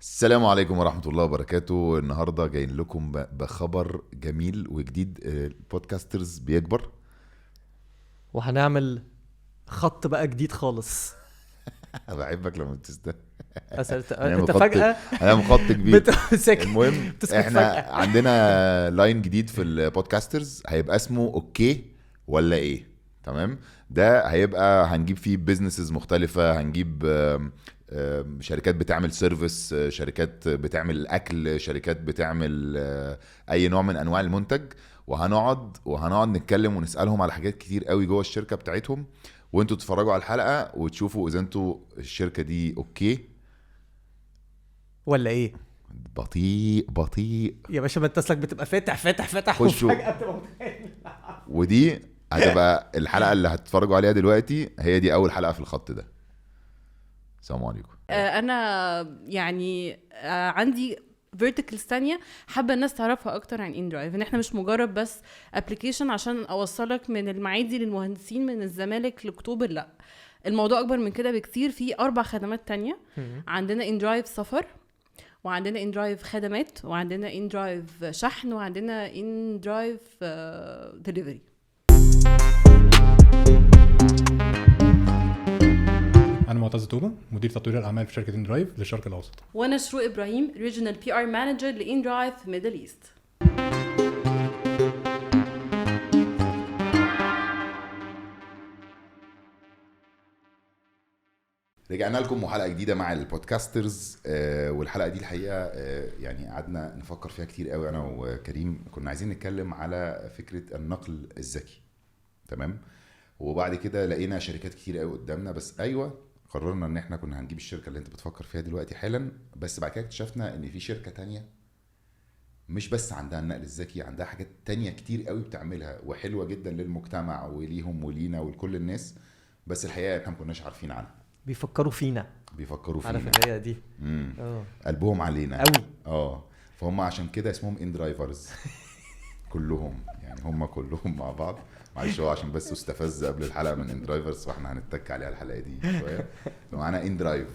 السلام عليكم ورحمة الله وبركاته. النهاردة جايين لكم بخبر جميل وجديد. البودكاسترز بيكبر. وهنعمل خط بقى جديد خالص. بحبك لما بتستنى. انت فجأة هنعمل خط كبير. بتمسك المهم احنا عندنا لاين جديد في البودكاسترز هيبقى اسمه اوكي ولا ايه. تمام. ده هيبقى هنجيب فيه بيزنسز مختلفة، هنجيب شركات بتعمل سيرفيس، شركات بتعمل اكل، شركات بتعمل اي نوع من انواع المنتج، وهنقعد نتكلم ونسألهم على حاجات كتير قوي جوه الشركة بتاعتهم، وانتوا تتفرجوا على الحلقة وتشوفوا اذا انتوا الشركة دي اوكي ولا ايه. بطيء يا باشا ما انت اصلك بتبقى فاتح خشوا. وفجأة بتبقى ودي هتبقى الحلقة اللي هتتفرجوا عليها دلوقتي، هي دي اول حلقة في الخط ده. السلام عليكم. انا يعني عندي verticals تانية حابة الناس تعرفها اكتر عن InDrive، ان احنا مش مجرد بس application عشان اوصلك من المعادي للمهندسين من الزمالك لاكتوبر، لا، الموضوع اكبر من كده بكتير. في 4 خدمات تانية. عندنا InDrive سفر، وعندنا InDrive خدمات، وعندنا InDrive شحن، وعندنا InDrive delivery. أنا معتز توبة، مدير تطوير الأعمال في شركة InDrive للشرق الأوسط. وانا شروق إبراهيم، Regional PR Manager لInDrive Middle East. رجعنا لكم وحلقة جديدة مع البودكاسترز. والحلقة دي الحقيقة يعني قعدنا نفكر فيها كتير قوي أنا وكريم. كنا عايزين نتكلم على فكرة النقل الذكي. تمام. وبعد كده لقينا شركات كتير قوي قدامنا، بس أيوة قررنا ان احنا كنا هنجيب الشركة اللي انت بتفكر فيها دلوقتي حالا. بس بعد كده اكتشفنا ان في شركة تانية مش بس عندها النقل الذكي، عندها حاجات تانية كتير قوي بتعملها وحلوة جدا للمجتمع وليهم ولينا ولكل الناس، بس الحقيقة احنا ما كناش عارفين عنها. بيفكروا فينا عارف اللي هي دي. قلبهم علينا قوي. فهم عشان كده اسمهم InDrivers. كلهم يعني هم كلهم مع بعض. معلش هو عشان بس استفز قبل الحلقه من InDrivers، واحنا هنتك عليها الحلقه دي شويه. معانا InDrive.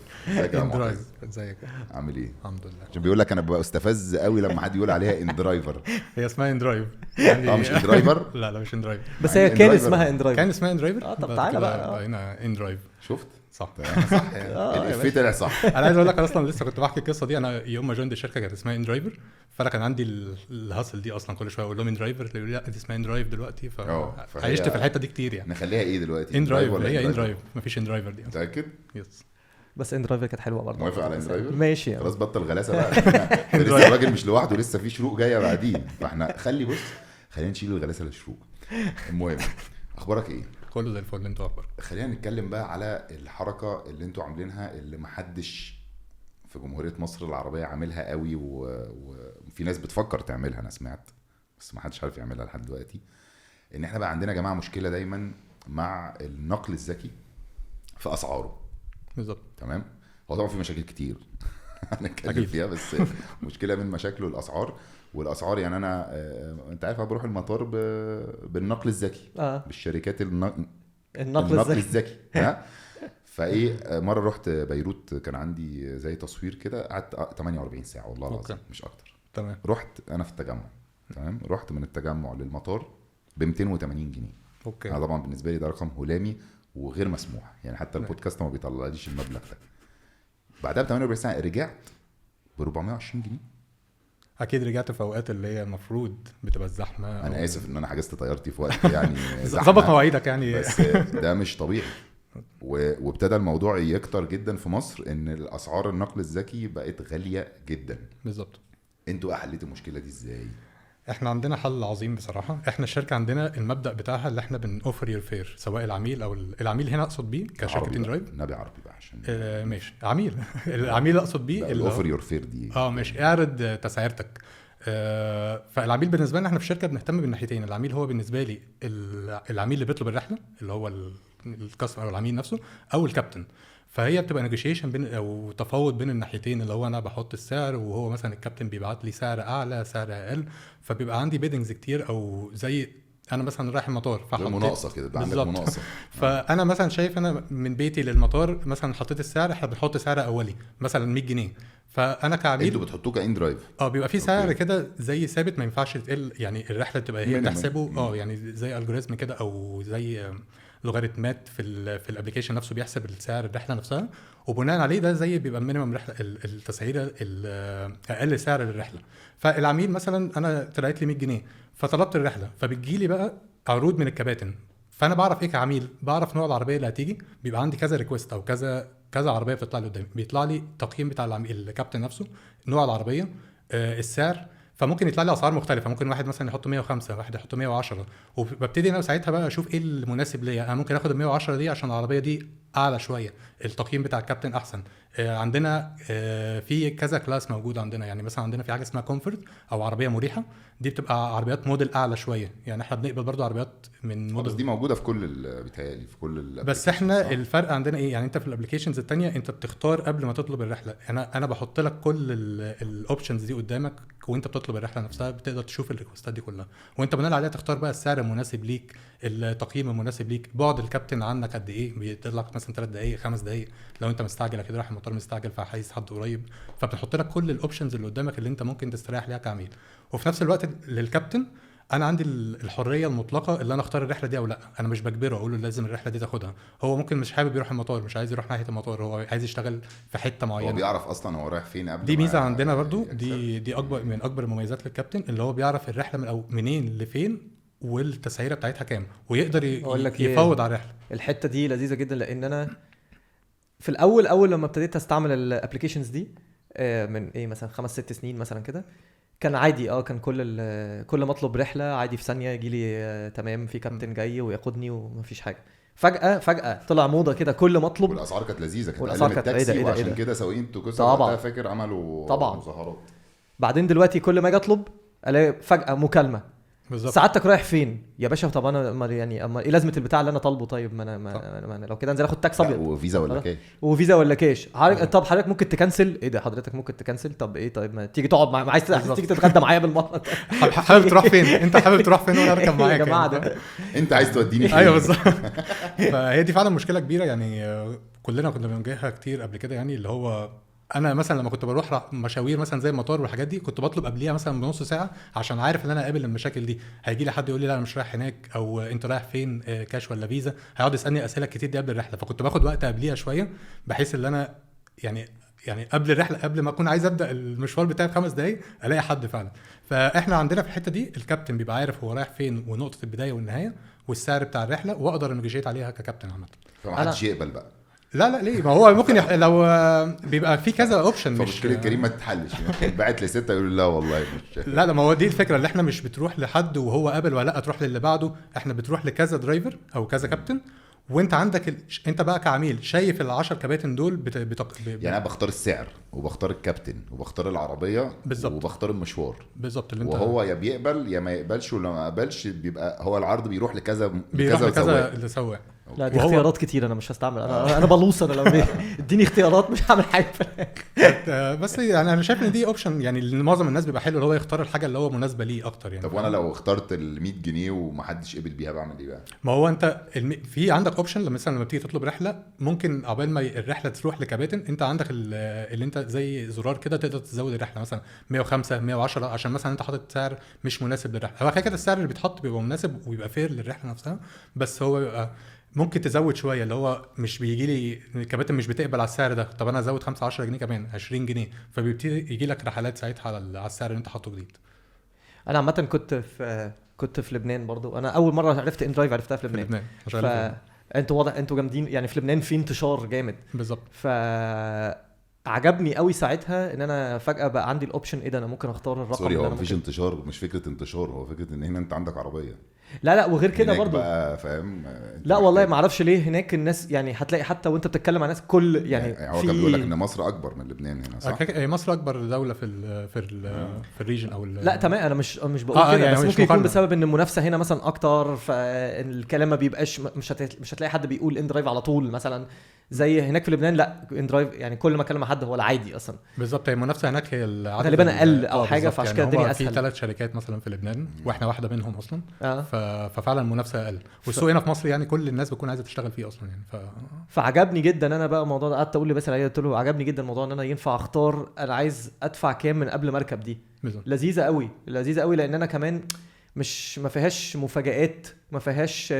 ازيك؟ عامل ايه؟ الحمد لله. عشان بيقول لك انا ببقى استفز قوي لما حد يقول عليها InDriver. هي اسمها InDrive يعني مش InDriver. لا مش InDrive، بس هي كان اسمها InDrive. كان اسمها InDriver. طب تعالى بقى هنا InDrive. شفت صح صح يعني الإفيه طلع صح. انا عايز اقول لك، انا اصلا لسه كنت بحكي القصه دي. انا يوم ما جويند الشركه كانت اسمها InDriver، فانا كان عندي الهاسل دي اصلا كل شويه اقول لهم InDriver، يقولوا لي لا دي اسمها InDrive دلوقتي. فعشت في الحته دي كتير يعني. نخليها ايه دلوقتي؟ InDrive ولا هي InDrive؟ مفيش InDriver دي. متاكد؟ يس. بس InDriver كانت حلوه برضه. موافق على InDriver؟ ماشي خلاص بطل غلاسه بقى. لسه الراجل مش لوحده، لسه في شروق جايه بعدين، فاحنا خلينا نشيل الغلاسه للشروق. المهم اخبارك ايه؟ كله زي الفل. انتوا اخبارك؟ خلينا نتكلم بقى على الحركه اللي انتوا عاملينها، اللي محدش في جمهوريه مصر العربيه عاملها قوي، وفي ناس بتفكر تعملها، انا سمعت بس محدش عارف يعملها لحد دلوقتي. ان احنا بقى عندنا يا جماعه مشكله دايما مع النقل الذكي في اسعاره. بالظبط. تمام. هو طبعا في مشاكل كتير هنتكلم فيها، بس مشكله من مشاكله الاسعار. والاسعار يعني انا انت عارف بروح المطار بالنقل الذكي، بالشركات النقل الذكي. ها. فايه مره رحت بيروت، كان عندي زي تصوير كده، قعدت 48 ساعه والله العظيم مش اكتر. تمام. رحت انا في التجمع. تمام. رحت من التجمع للمطار ب 280 جنيه. اوكي. انا طبعا بالنسبه لي ده رقم هلامي وغير مسموح، يعني حتى البودكاست ما بيطلعليش المبلغ ده. بعدها ب 48 ساعه رجعت ب 420 جنيه. اكيد رجعت في اوقات اللي هي المفروض بتبقى الزحمه. انا اسف ان انا حجزت طيارتي في وقت يعني ظبط مواعيدك يعني. بس ده مش طبيعي. وابتدى الموضوع يكتر جدا في مصر، ان الاسعار النقل الذكي بقت غاليه جدا. بالظبط. انتوا حليتوا المشكله دي ازاي؟ احنا عندنا حل عظيم بصراحه. احنا الشركه عندنا المبدا بتاعها اللي احنا بنوفر يور فير، سواء العميل او العميل. هنا اقصد بيه كشركه InDrive. نبي عربي بقى عشان ماشي. عميل. العميل اقصد بيه الاوفر يور فير دي. ماشي. اعرض تسعيرتك. فالعميل بالنسبه لنا احنا في الشركه بنهتم بالناحيتين. العميل هو بالنسبه لي العميل اللي بيطلب الرحله، اللي هو الكاستمر او العميل نفسه، او الكابتن. فهي بتبقى نيجوشيشن بين او تفاوض بين الناحيتين، اللي هو انا بحط السعر وهو مثلا الكابتن بيبعت لي سعر اعلى سعر اقل، فبيبقى عندي بيدنجز كتير او زي انا مثلا رايح المطار مناقصه كده عندك بالظبط. مناقصه فانا مثلا شايف انا من بيتي للمطار مثلا حطيت السعر، احنا بنحط سعر اولي مثلا 100 جنيه، فانا كعميل انتوا بتحطوه كان درايف بيبقى في سعر أوكي. كده زي ثابت ما ينفعش تقل، يعني الرحله تبقى هي بتحسبه يعني زي الجوريزم كده او زي لوغاريتمات في الابلكيشن نفسه بيحسب السعر الرحله نفسها، وبناء عليه ده زي بيبقى مينيمم رحله التسعيره اقل سعر للرحله. فالعميل مثلا انا طلعت لي 100 جنيه فطلبت الرحله، فبتجي لي بقى عروض من الكباتن، فانا بعرف ايه كعميل، بعرف نوع العربيه اللي هتيجي، بيبقى عندي كذا ريكوست او كذا عربيه بتطلع لي قدامي، بيطلع لي تقييم بتاع الكابتن نفسه، نوع العربيه، السعر، فممكن يطلع لي اسعار مختلفه، ممكن واحد مثلا يحط 105 واحد يحط 110، وببتدي انا ساعتها بقى اشوف ايه المناسب ليا. انا ممكن اخد ال 110 دي عشان العربيه دي اعلى شويه، التقييم بتاع الكابتن احسن. عندنا في كذا كلاس موجود عندنا، يعني مثلا عندنا في حاجه اسمها كومفورت او عربيه مريحه، دي بتبقى عربيات موديل اعلى شويه، يعني احنا بنقبل برضو عربيات من موديل، بس دي موجوده في كل بيتهيألي في كل بس احنا الفرق عندنا ايه، يعني انت في الابلكيشنز التانية انت بتختار قبل ما تطلب الرحله، انا بحط لك كل الاوبشنز دي قدامك وانت بتطلب الرحله نفسها، بتقدر تشوف الريكوستات دي كلها، وانت بناء عليها تختار بقى السعر المناسب ليك، التقييم المناسب ليك، بعد الكابتن عنك قد ايه، بيطلع لك مثلا 3 دقائق 5 دقائق، لو انت مستعجل كده رايح المطار مستعجل فعايز حد قريب، فبنحط لك كل الاوبشنز اللي قدامك اللي انت ممكن تستريح ليها كعميل. وفي نفس الوقت للكابتن انا عندي الحريه المطلقه اللي انا اختار الرحله دي او لا، انا مش بجبره اقول له لازم الرحله دي تاخدها، هو ممكن مش حابب يروح المطار، مش عايز يروح ناحيه المطار، هو عايز يشتغل في حته معينه، هو بيعرف اصلا هو رايح فين قبل. دي ميزه عندنا برضو، دي اكبر من اكبر المميزات للكابتن، اللي هو بيعرف الرحله من او منين لفين والتسعيره بتاعتها كام، ويقدر يفوض على الرحله. الحته دي لذيذه جدا، لان انا في الاول لما ابتديت استعمل الابلكيشنز دي من ايه مثلا 5-6 سنين مثلا كده، كان عادي كان كل ما اطلب رحله عادي في ثانيه يجي لي تمام في كابتن جاي وياخدني ومفيش حاجه. فجاه طلع موضه كده كل ما اطلب، والاسعار كانت لذيذه، كانت والاسعار كانت التاكسي وعشان كده سواقين التوكسي وقتها فاكر عملوا مظاهرات. بعدين دلوقتي كل ما اجي اطلب الاقي فجاه مكالمه بالظبط، سعادتك رايح فين يا باشا؟ طب انا يعني اما ايه لازمه البتاع اللي انا طالبه؟ طيب ما أنا لو كده انزل اخد تاكس ابيض وفيزا ولا كاش، وفيزا ولا كاش. طب حضرتك ممكن تكنسل، ايه ده حضرتك ممكن تكنسل؟ طب ايه، طيب ما تيجي تقعد معايا، عايز تيجي تتغدى معايا بالمره؟ حابب تروح فين انت؟ حابب تروح فين وانا اركب معاك يا جماعه ده انت عايز توديني فين؟ ايوه بالظبط. فهي دي فعلا مشكله كبيره، يعني كلنا كنا بنواجهها كتير قبل كده، يعني اللي هو انا مثلا لما كنت بروح مشاوير مثلا زي المطار والحاجات دي كنت بطلب قبليها مثلا بنص ساعه عشان عارف ان انا اقابل المشاكل دي، هيجي لي حد يقول لي لا انا مش رايح هناك، او انت رايح فين، كاش ولا فيزا، هيقعد يسالني اسئله كتير دي قبل الرحله، فكنت باخد وقت قبليها شويه بحيث ان انا يعني قبل الرحله قبل ما اكون عايز ابدا المشوار بتاعي ب5 دقايق الاقي حد فعلا. فاحنا عندنا في الحته دي الكابتن بيبقى عارف هو رايح فين ونقطه البدايه والنهايه والسعر بتاع الرحله، واقدر انجيت عليها ككابتن عامه. فمحدش يقبل بقى. لا ليه، ما هو ممكن لو بيبقى في كذا اوبشن، مش كريم ما تتحلش بعت ل6 يقول لا والله مش لا ما هو دي الفكره، اللي احنا مش بتروح لحد وهو قابل ولا لا تروح للي بعده، احنا بتروح لكذا درايفر او كذا كابتن، وانت عندك انت بقى كعميل شايف ال10 كباتن دول يعني انا بختار السعر وبختار الكابتن وبختار العربيه بالزبط. وبختار المشوار بالظبط، وهو يا بيقبل يا ما يقبلش، ولو ما قبلش بيبقى هو العرض بيروح لكذا سواق. لا دي اختيارات كتير، انا مش هستعمل، انا بلوص، انا لو اديني اختيارات مش هعمل حاجه. بس يعني انا شايف ان دي اوبشن، يعني معظم الناس بيبقى حلو اللي هو يختار الحاجه اللي هو مناسبه ليه اكتر يعني. طب وانا لو اخترت ال100 جنيه ومحدش قبل بيها بعمل ايه بقى؟ ما هو انت في عندك اوبشن، مثلا لما بتيجي تطلب رحله ممكن عقبال ما الرحله تروح لكباتن انت عندك اللي انت زي زرار كده تقدر تزود الرحله مثلا 105 110 عشان مثلا انت حاطط سعر مش مناسب للرحله. هو كده السعر اللي بيتحط بيبقى مناسب ويبقى فير للرحله نفسها، بس هو بيبقى ممكن تزود شويه، اللي هو مش بيجي لي الكباتن مش بتقبل على السعر ده، طب انا ازود 5 10 جنيه كمان 20 جنيه، فبيبتدي يجي لك رحلات ساعتها على السعر اللي انت حاطه جديد. انا عامه كنت في لبنان برضو، انا اول مره عرفت ان درايف عرفتها في لبنان. انتوا واضح انتوا جامدين يعني في لبنان، في انتشار جامد بالظبط. عجبني قوي ساعتها ان انا فجاه بقى عندي الاوبشن، ايه ده انا ممكن اختار الرقم اللي انا ممكن. مفيش انتشار، مش فكره انتشار، هو فكره ان هنا انت عندك عربيه. لا وغير كده برضو بقى فاهم. لا والله ما اعرفش ليه هناك الناس يعني هتلاقي حتى وانت بتتكلم عن ناس كل يعني هو كان بيقول لك ان مصر اكبر من لبنان هنا صح؟ مصر اكبر دوله في الريجن او لا تمام، انا مش بقول كده، يعني بس ممكن يكون بسبب ان المنافسه هنا مثلا اكتر، فالكلام ما بيبقاش مش هتلاقي حد بيقول ان درايف على طول مثلا زي هناك في لبنان لا ان درايف يعني كل ما اكلم حد هو العادي اصلا. بالظبط، هي المنافسه هناك هي غالبا اقل او حاجه، بالظبط. فعشان كده يعني الدنيا في اسهل. 3 شركات مثلا في لبنان واحنا واحده منهم اصلا. اه ففعلا المنافسه اقل، والسوق هنا في مصر يعني كل الناس بتكون عايزه تشتغل فيه اصلا يعني فعجبني جدا انا بقى الموضوع ده، قعدت اقول لباسل عليه قلت له عجبني جدا الموضوع ان انا ينفع اختار انا عايز ادفع كام من قبل ما اركب دي. بالظبط. لذيذه قوي لذيذه قوي، لان انا كمان مش ما فيهاش مفاجآت، ما فيهاش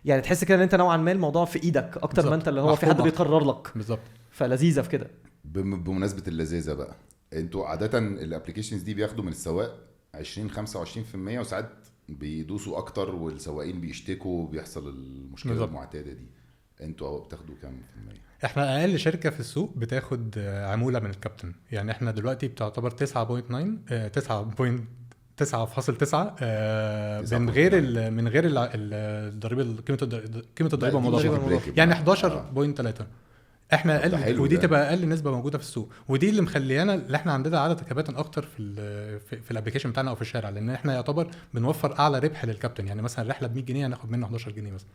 يعني تحس كده ان انت نوعا ما الموضوع في ايدك اكتر بالزبط. ما انت اللي هو في حد بيقرر لك. بالظبط. فلذيذه في كده. بمناسبه اللذاذه بقى، انتوا عاده الابلكيشنز دي بياخدوا من السواق 20-25%، وساعات بيدوسوا اكتر والسواقين بيشتكوا وبيحصل المشكله بالزبط. المعتاده دي. انتوا بتاخدوا كام في المية؟ احنا اقل شركه في السوق بتاخد عموله من الكابتن، يعني احنا دلوقتي بتعتبر 9.9 من غير الضريبه، قيمه الضريبه المضافه يعني 11.3. احنا اقل، ودي تبقى اقل نسبه موجوده في السوق، ودي اللي مخليانا اللي احنا عندنا عدد كباتن اكتر في الابلكيشن بتاعنا او في الشارع، لان احنا يعتبر بنوفر اعلى ربح للكابتن. يعني مثلا الرحله ب 100 جنيه هناخد منه 11 جنيه مثلا،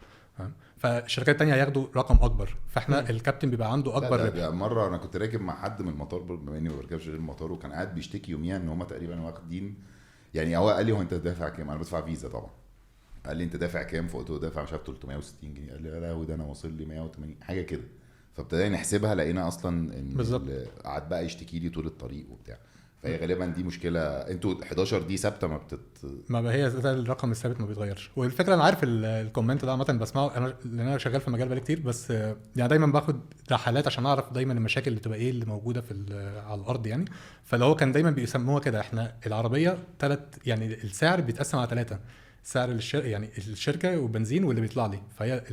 فالشركات التانية هياخدوا رقم اكبر، فاحنا الكابتن بيبقى عنده اكبر ربح. مره انا كنت راكب مع حد من المطار، بما اني ما بركبش غير المطار، وكان قاعد بيشتكي يوميا ان هم تقريبا واخدين، يعني هو قال لي هو انت دافع كام؟ انا بدفع فيزا طبعا. قال لي انت دافع كام؟ فقلت له دافع مش عارف 360 جنيه. قال لي لا هو ده انا واصل لي 180 حاجه كده. فابتدينا نحسبها لقينا اصلا ان قعد بقى يشتكي لي طول الطريق وبتاع. فهي غالبا دي مشكله. انتوا 11 دي ثابته ما هي الرقم الثابت ما بيتغيرش. والفكره انا عارف الكومنت ده عامه بسمعه انا، لان انا شغال في المجال بقالي كتير، بس يعني دايما باخد رحلات عشان اعرف دايما المشاكل اللي بتبقى ايه اللي موجوده على الارض يعني. فلو هو كان دايما بيسموها كده، احنا العربيه يعني السعر بيتقسم على 3: سعر يعني الشركه والبنزين واللي بيطلع لي، فهي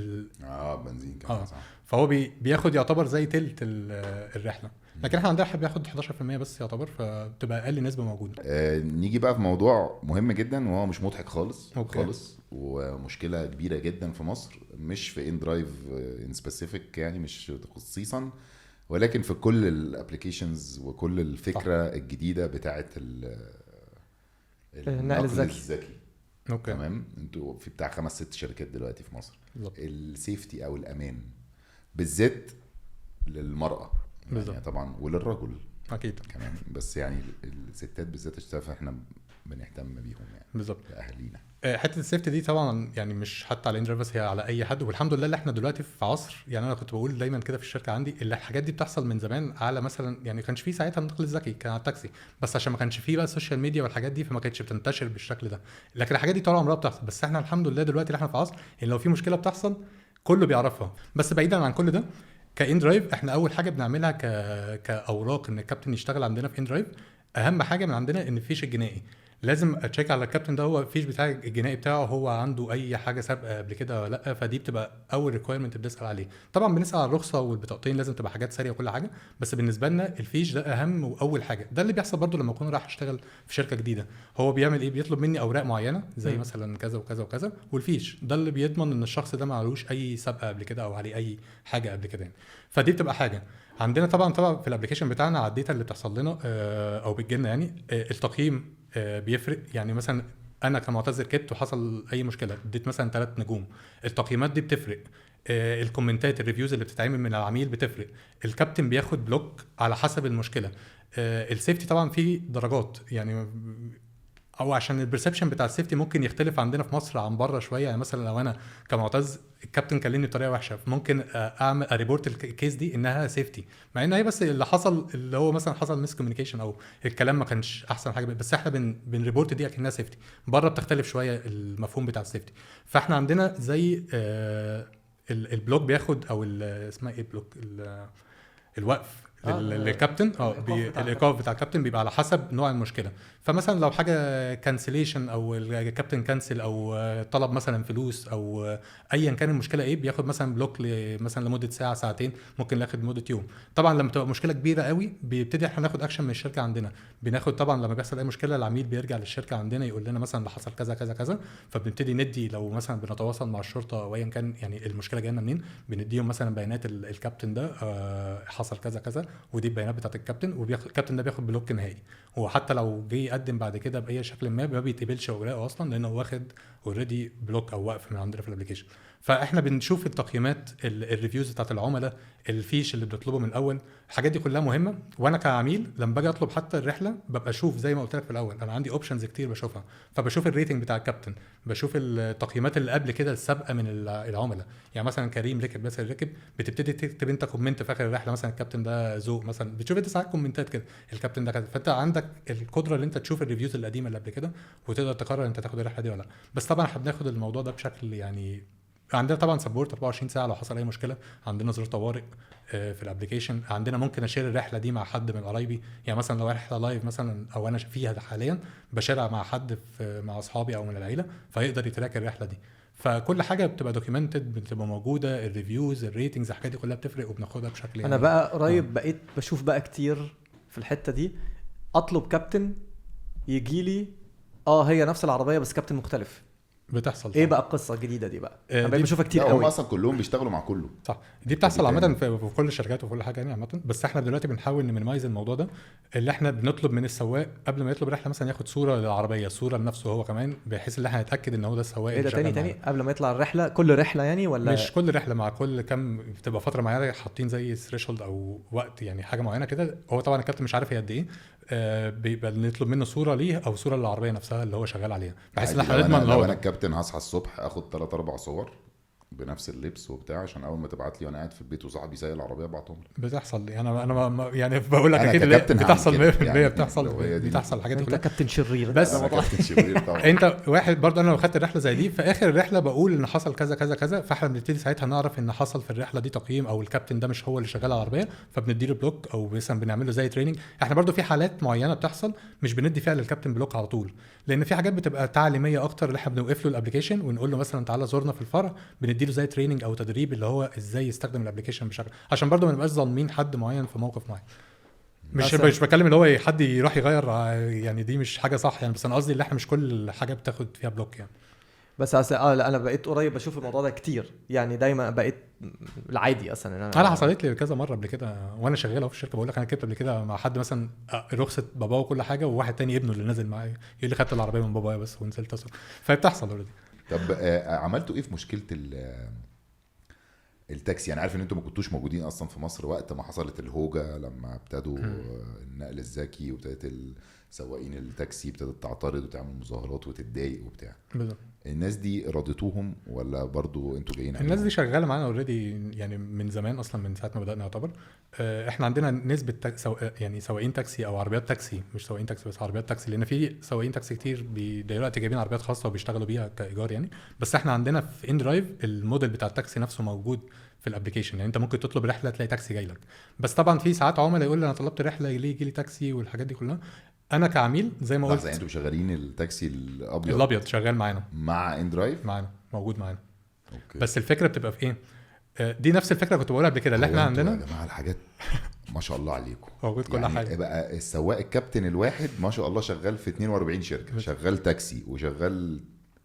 بنزين كمان صح. فهو بياخد يعتبر زي تلت الرحله، لكن احنا عندنا بياخد 11% بس يعتبر، فبتبقى اقل نسبه موجوده. نيجي بقى في موضوع مهم جدا وهو مش مضحك خالص. أوكي. خالص، ومشكله كبيره جدا في مصر، مش في ان درايف ان سبيسيفيك يعني، مش خصيصا، ولكن في كل الابلكيشنز وكل الفكره صح. الجديده بتاعه النقل الذكي. اوكي تمام. انتوا في بتاع 5-6 شركات دلوقتي في مصر. بالضبط. السيفتي او الامان بالذات للمرأة يعني طبعا وللرجل اكيد كمان، بس يعني الستات بالذات اشتغل احنا بنهتم بيهم يعني بالظبط اهالينا. حته السيفتي دي طبعا يعني مش حتى على الاندرايف بس، هي على اي حد. والحمد لله اللي احنا دلوقتي في عصر، يعني انا كنت بقول دايما كده في الشركه عندي اللي الحاجات دي بتحصل من زمان على مثلا، يعني كانش في ساعتها النقل الذكي، كان على التاكسي بس، عشان ما كانش فيه بقى السوشيال ميديا والحاجات دي، فما كانتش بتنتشر بالشكل ده. لكن الحاجات دي طول عمرها بتحصل، بس احنا الحمد لله دلوقتي اللي احنا في عصر ان لو في مشكله بتحصل كله بيعرفها. بس بعيدا عن كل ده، كإن درايف احنا اول حاجه بنعملها كاوراق ان الكابتن يشتغل عندنا في إن درايف، اهم حاجه من عندنا ان الفيش الجنائي لازم اتشيك على الكابتن ده، هو الفيش بتاع الجنائي بتاعه هو عنده اي حاجه سابقه قبل كده ولا لا. فدي بتبقى اول ريكويرمنت بنسال عليه. طبعا بنسال على الرخصه والبطاقتين، لازم تبقى حاجات ساريه وكل حاجه، بس بالنسبه لنا الفيش ده اهم واول حاجه. ده اللي بيحصل برضو لما اكون رايح اشتغل في شركه جديده. هو بيعمل ايه؟ بيطلب مني اوراق معينه زي مثلا كذا وكذا وكذا، والفيش ده اللي بيضمن ان الشخص ده ما عليهوش اي سابقه قبل كده او عليه اي حاجه قبل كده يعني. فدي بتبقى حاجه عندنا. طبعا في الابلكيشن بتاعنا على الداتا اللي بتحصل لنا او بتجيلنا يعني، التقييم بيفرق. يعني مثلا انا كمعتذر كت وحصل اي مشكله اديت مثلا 3 نجوم، التقييمات دي بتفرق. الكومنتات الريفيوز اللي بتتعمل من العميل بتفرق. الكابتن بياخد بلوك على حسب المشكله. السيفتي طبعا فيه درجات يعني، او عشان البرسبشن بتاع السيفتي ممكن يختلف عندنا في مصر عن بره شويه. يعني مثلا لو انا كمعتز الكابتن كلمني بطريقه وحشه، ممكن اعمل ريبورت الكيس دي انها سيفتي، مع ان هي بس اللي حصل اللي هو مثلا حصل ميس كوميونيكيشن او الكلام ما كانش احسن حاجه، بس احنا بنريبورت دي اكنها سيفتي. بره بتختلف شويه المفهوم بتاع السيفتي. فاحنا عندنا زي البلوك بياخد او اسمها ايه بلوك الوقف الكابتن الايقاف بتاع الكابتن بيبقى على حسب نوع المشكله. فمثلا لو حاجه كانسليشن او الكابتن كانسل او طلب مثلا فلوس او ايا كان المشكله ايه، بياخد مثلا بلوك مثلا لمده ساعه ساعتين، ممكن ياخد لمده يوم. طبعا لما تبقى مشكله كبيره قوي بيبتدي احنا ناخد اكشن من الشركه عندنا. بناخد طبعا لما بيحصل اي مشكله العميل بيرجع للشركه عندنا يقول لنا مثلا اللي حصل كذا كذا كذا، فبنبتدي ندي لو مثلا بنتواصل مع الشرطه او ايا كان يعني المشكله جايه منين، بنديهم مثلا بيانات الكابتن ده حصل كذا كذا، ودي البيانات بتاعه الكابتن، والكابتن ده بياخد بلوك نهائي. وحتى لو جه يقدم بعد كده باي شكل ما بيتقبلش اوراقه اصلا، لانه واخد اوريدي بلوك او وقف من عندنا في الابلكيشن. فاحنا بنشوف التقييمات الريفيوز بتاعت العملاء، الفيش اللي بنطلبه من الاول، الحاجات دي كلها مهمه. وانا كعميل لما باجي اطلب حتى الرحله ببقى اشوف زي ما قلت لك في الاول، انا عندي اوبشنز كتير بشوفها، فبشوف الريتنج بتاع الكابتن، بشوف التقييمات اللي قبل كده السابقه من العملاء. يعني مثلا كريم ركب بس ركب، بتبتدي تكتب انت كومنت في اخر الرحله مثلا الكابتن ده ذوق مثلا، بتشوف انت ساعات كومنتات كده الكابتن ده كده، فانت عندك القدره ان انت تشوف الريفيوز القديمه اللي قبل كده وتقدر تقرر انت تاخد الرحله دي ولا لا. بس طبعا احنا بناخد الموضوع ده بشكل يعني عندنا طبعا سبورت 24 ساعه لو حصل اي مشكله، عندنا زر طوارئ في الابلكيشن، عندنا ممكن اشير الرحله دي مع حد من قرايبي، يعني مثلا لو رحله لايف مثلا او انا فيها حاليا بشارع مع حد مع اصحابي او من العيله فيقدر يتراك الرحله دي. فكل حاجه بتبقى دوكيومنتد، بتبقى موجوده، الريفيوز الريتنجز الحاجات دي كلها بتفرق وبناخدها بشكل انا بقى قريب بقيت بشوف بقى كتير في الحته دي، اطلب كابتن يجي لي هي نفس العربيه بس كابتن مختلف. بتحصل ايه بقى القصه الجديده دي بقى؟ انا دي بقيت بشوفها كتير هم قوي. اصلا كلهم بيشتغلوا مع كله. صح، دي بتحصل عامه في كل الشركات وكل حاجه يعني عامه. بس احنا دلوقتي بنحاول نمينايز الموضوع ده، اللي احنا بنطلب من السواق قبل ما يطلب رحله مثلا ياخد صوره للعربيه، صوره لنفسه هو كمان، بحيث ان احنا نتاكد ان هو ده السواق. ايه ده تاني قبل ما يطلع الرحله؟ كل رحله يعني ولا مش كل رحله، مع كل كم بتبقى فتره معينه حاطين زي ثريشولد او وقت يعني حاجه معينه كده. هو طبعا الكابتن مش عارف هي قد ايه، بيبقى نطلب منه صوره ليه او صوره للعربيه نفسها اللي هو شغال عليها، بحيث ان احنا نضمن لو انا الكابتن هصحى الصبح اخد 3-4 صور بنفس اللبس وبتاع عشان اول ما تبعت لي وانا قاعد في البيت وصاحبي سايق العربيه ابعتهم لك. بتحصل يعني انا يعني بقول لك اكيد بتحصل 100% يعني بتحصل الحاجات دي انت كلها. كابتن شرير بس كابتن شرير طبعا. انت واحد برضه، انا لو خدت الرحله زي دي في اخر الرحله بقول ان حصل كذا كذا كذا، فاحنا بنبتدي ساعتها نعرف ان حصل في الرحله دي تقييم او الكابتن ده مش هو اللي شغال على العربيه، فبنديله بلوك او مثلا بنعمل له زي تريننج. احنا برضه في حالات معينه بتحصل مش بندي فيها للكابتن بلوك على طول، لان في حاجات بتبقى تعليميه اكتر اللي احنا بنوقف له الابلكيشن ونقول له مثلا تعالى زورنا في الفرع، بندي له زي تريننج او تدريب اللي هو ازاي يستخدم الابلكيشن بشكل، عشان برضه ما نبقاش ظالمين حد معين في موقف معين. مش بتكلم اللي هو حد يروح يغير يعني، دي مش حاجه صح يعني، بس انا قصدي اللي احنا مش كل حاجه بتاخد فيها بلوك يعني. بس لا انا بقيت قريب بشوف الموضوع ده كتير يعني، دايما بقيت العادي اصلا. انا حصلت لي كذا مره قبل كده وانا شغال في الشركه، بقول لك انا كنت قبل كده مع حد مثلا رخصه باباه وكل حاجه، وواحد تاني ابنه اللي نازل معايا يقول لي خدت العربيه من بابايا بس ونزلت اسوق، فبتحصل اوريدي. طب عملتوا ايه في مشكله التاكسي؟ انا عارف ان انتم ما كنتوش موجودين اصلا في مصر وقت ما حصلت الهوجه، لما ابتدوا النقل الذكي وابتدت سواقين التاكسي ابتدت تعترض وتعمل مظاهرات وتتضايق وبتاع. بالظبط. الناس دي رديتوهم ولا برضو انتوا جايين؟ الناس دي شغاله معانا اوريدي يعني من زمان اصلا، من ساعه ما بدانا يعتبر. احنا عندنا نسبه يعني سواقين تاكسي او عربيات تاكسي، مش سواقين تاكسي بس عربيات تاكسي، لان في سواقين تاكسي كتير دلوقتي جايبين عربيات خاصه وبيشتغلوا بيها كايجار يعني. بس احنا عندنا في ان درايف الموديل بتاع التاكسي نفسه موجود في الابلكيشن، يعني انت ممكن تطلب رحله تلاقي تاكسي جاي لك. بس طبعا في ساعات عملاء يقول لي انا طلبت رحله يجي لي تاكسي والحاجات دي كلها. انا كعميل زي ما قلت، انتوا شغالين التاكسي الابيض شغال معانا مع ان درايف، معانا موجود معانا. أوكي. بس الفكره بتبقى في ايه؟ دي نفس الفكره كنت بقولها قبل كده اللي احنا عندنا. يا جماعه الحاجات ما شاء الله عليكم موجود كل يعني حاجه. بقى السواق الكابتن الواحد ما شاء الله شغال في 42 شركه، شغال تاكسي وشغال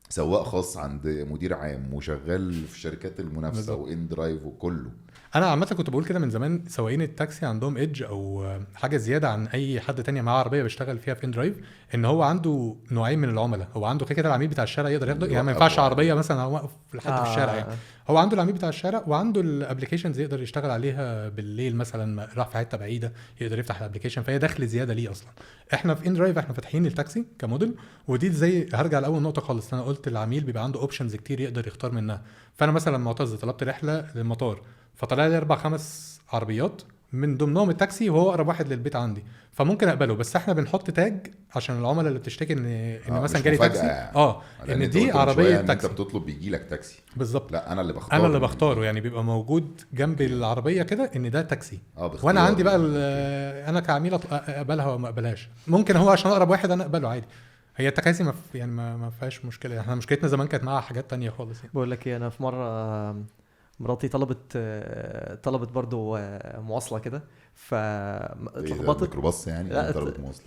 سواق خاص عند مدير عام وشغال في شركات المنافسه وان درايف وكله. انا عامه كنت بقول كده من زمان، سواقين التاكسي عندهم ايدج او حاجه زياده عن اي حد تاني معاه عربيه بيشتغل فيها في ان درايف، ان هو عنده نوعين من العملاء. هو عنده كده العميل بتاع الشارع يقدر ياخده، يعني ما ينفعش عربيه مثلا واقف لحد في الشارع يعني. هو عنده العميل بتاع الشارع وعنده الابلكيشنز يقدر يشتغل عليها بالليل مثلا، راح في حته بعيده يقدر يفتح الابلكيشن، فهي دخل زياده ليه اصلا. احنا في ان درايف احنا فاتحين التاكسي كموديل، ودي زي هرجع لاول نقطه خالص، انا قلت العميل بيبقى عنده اوبشنز كتير يقدر يختار منها. فانا مثلا معتز طلبت رحله للمطار، فطلع لي 4-5 عربيات من ضمنهم التاكسي وهو اقرب واحد للبيت عندي، فممكن اقبله. بس احنا بنحط تاج عشان العملاء اللي بتشتكي ان مثلا جالي تاكسي ان دي عربيه تاكسي، انت بتطلب بيجي لك تاكسي بالظبط. لا انا اللي بختاره يعني بيبقى موجود جنب العربيه كده ان ده تاكسي، وانا عندي بقى انا كعميل اقبلها وما اقبلهاش. ممكن هو عشان اقرب واحد انا اقبله عادي. هي التكاسي يعني ما فيهاش مشكله. احنا مشكلتنا زمان كانت معاها حاجات تانية خالص يعني. بقول لك ايه، انا في مره مراتي طلبت برضو مواصله كده، فاتلخبطت. ميكروباص يعني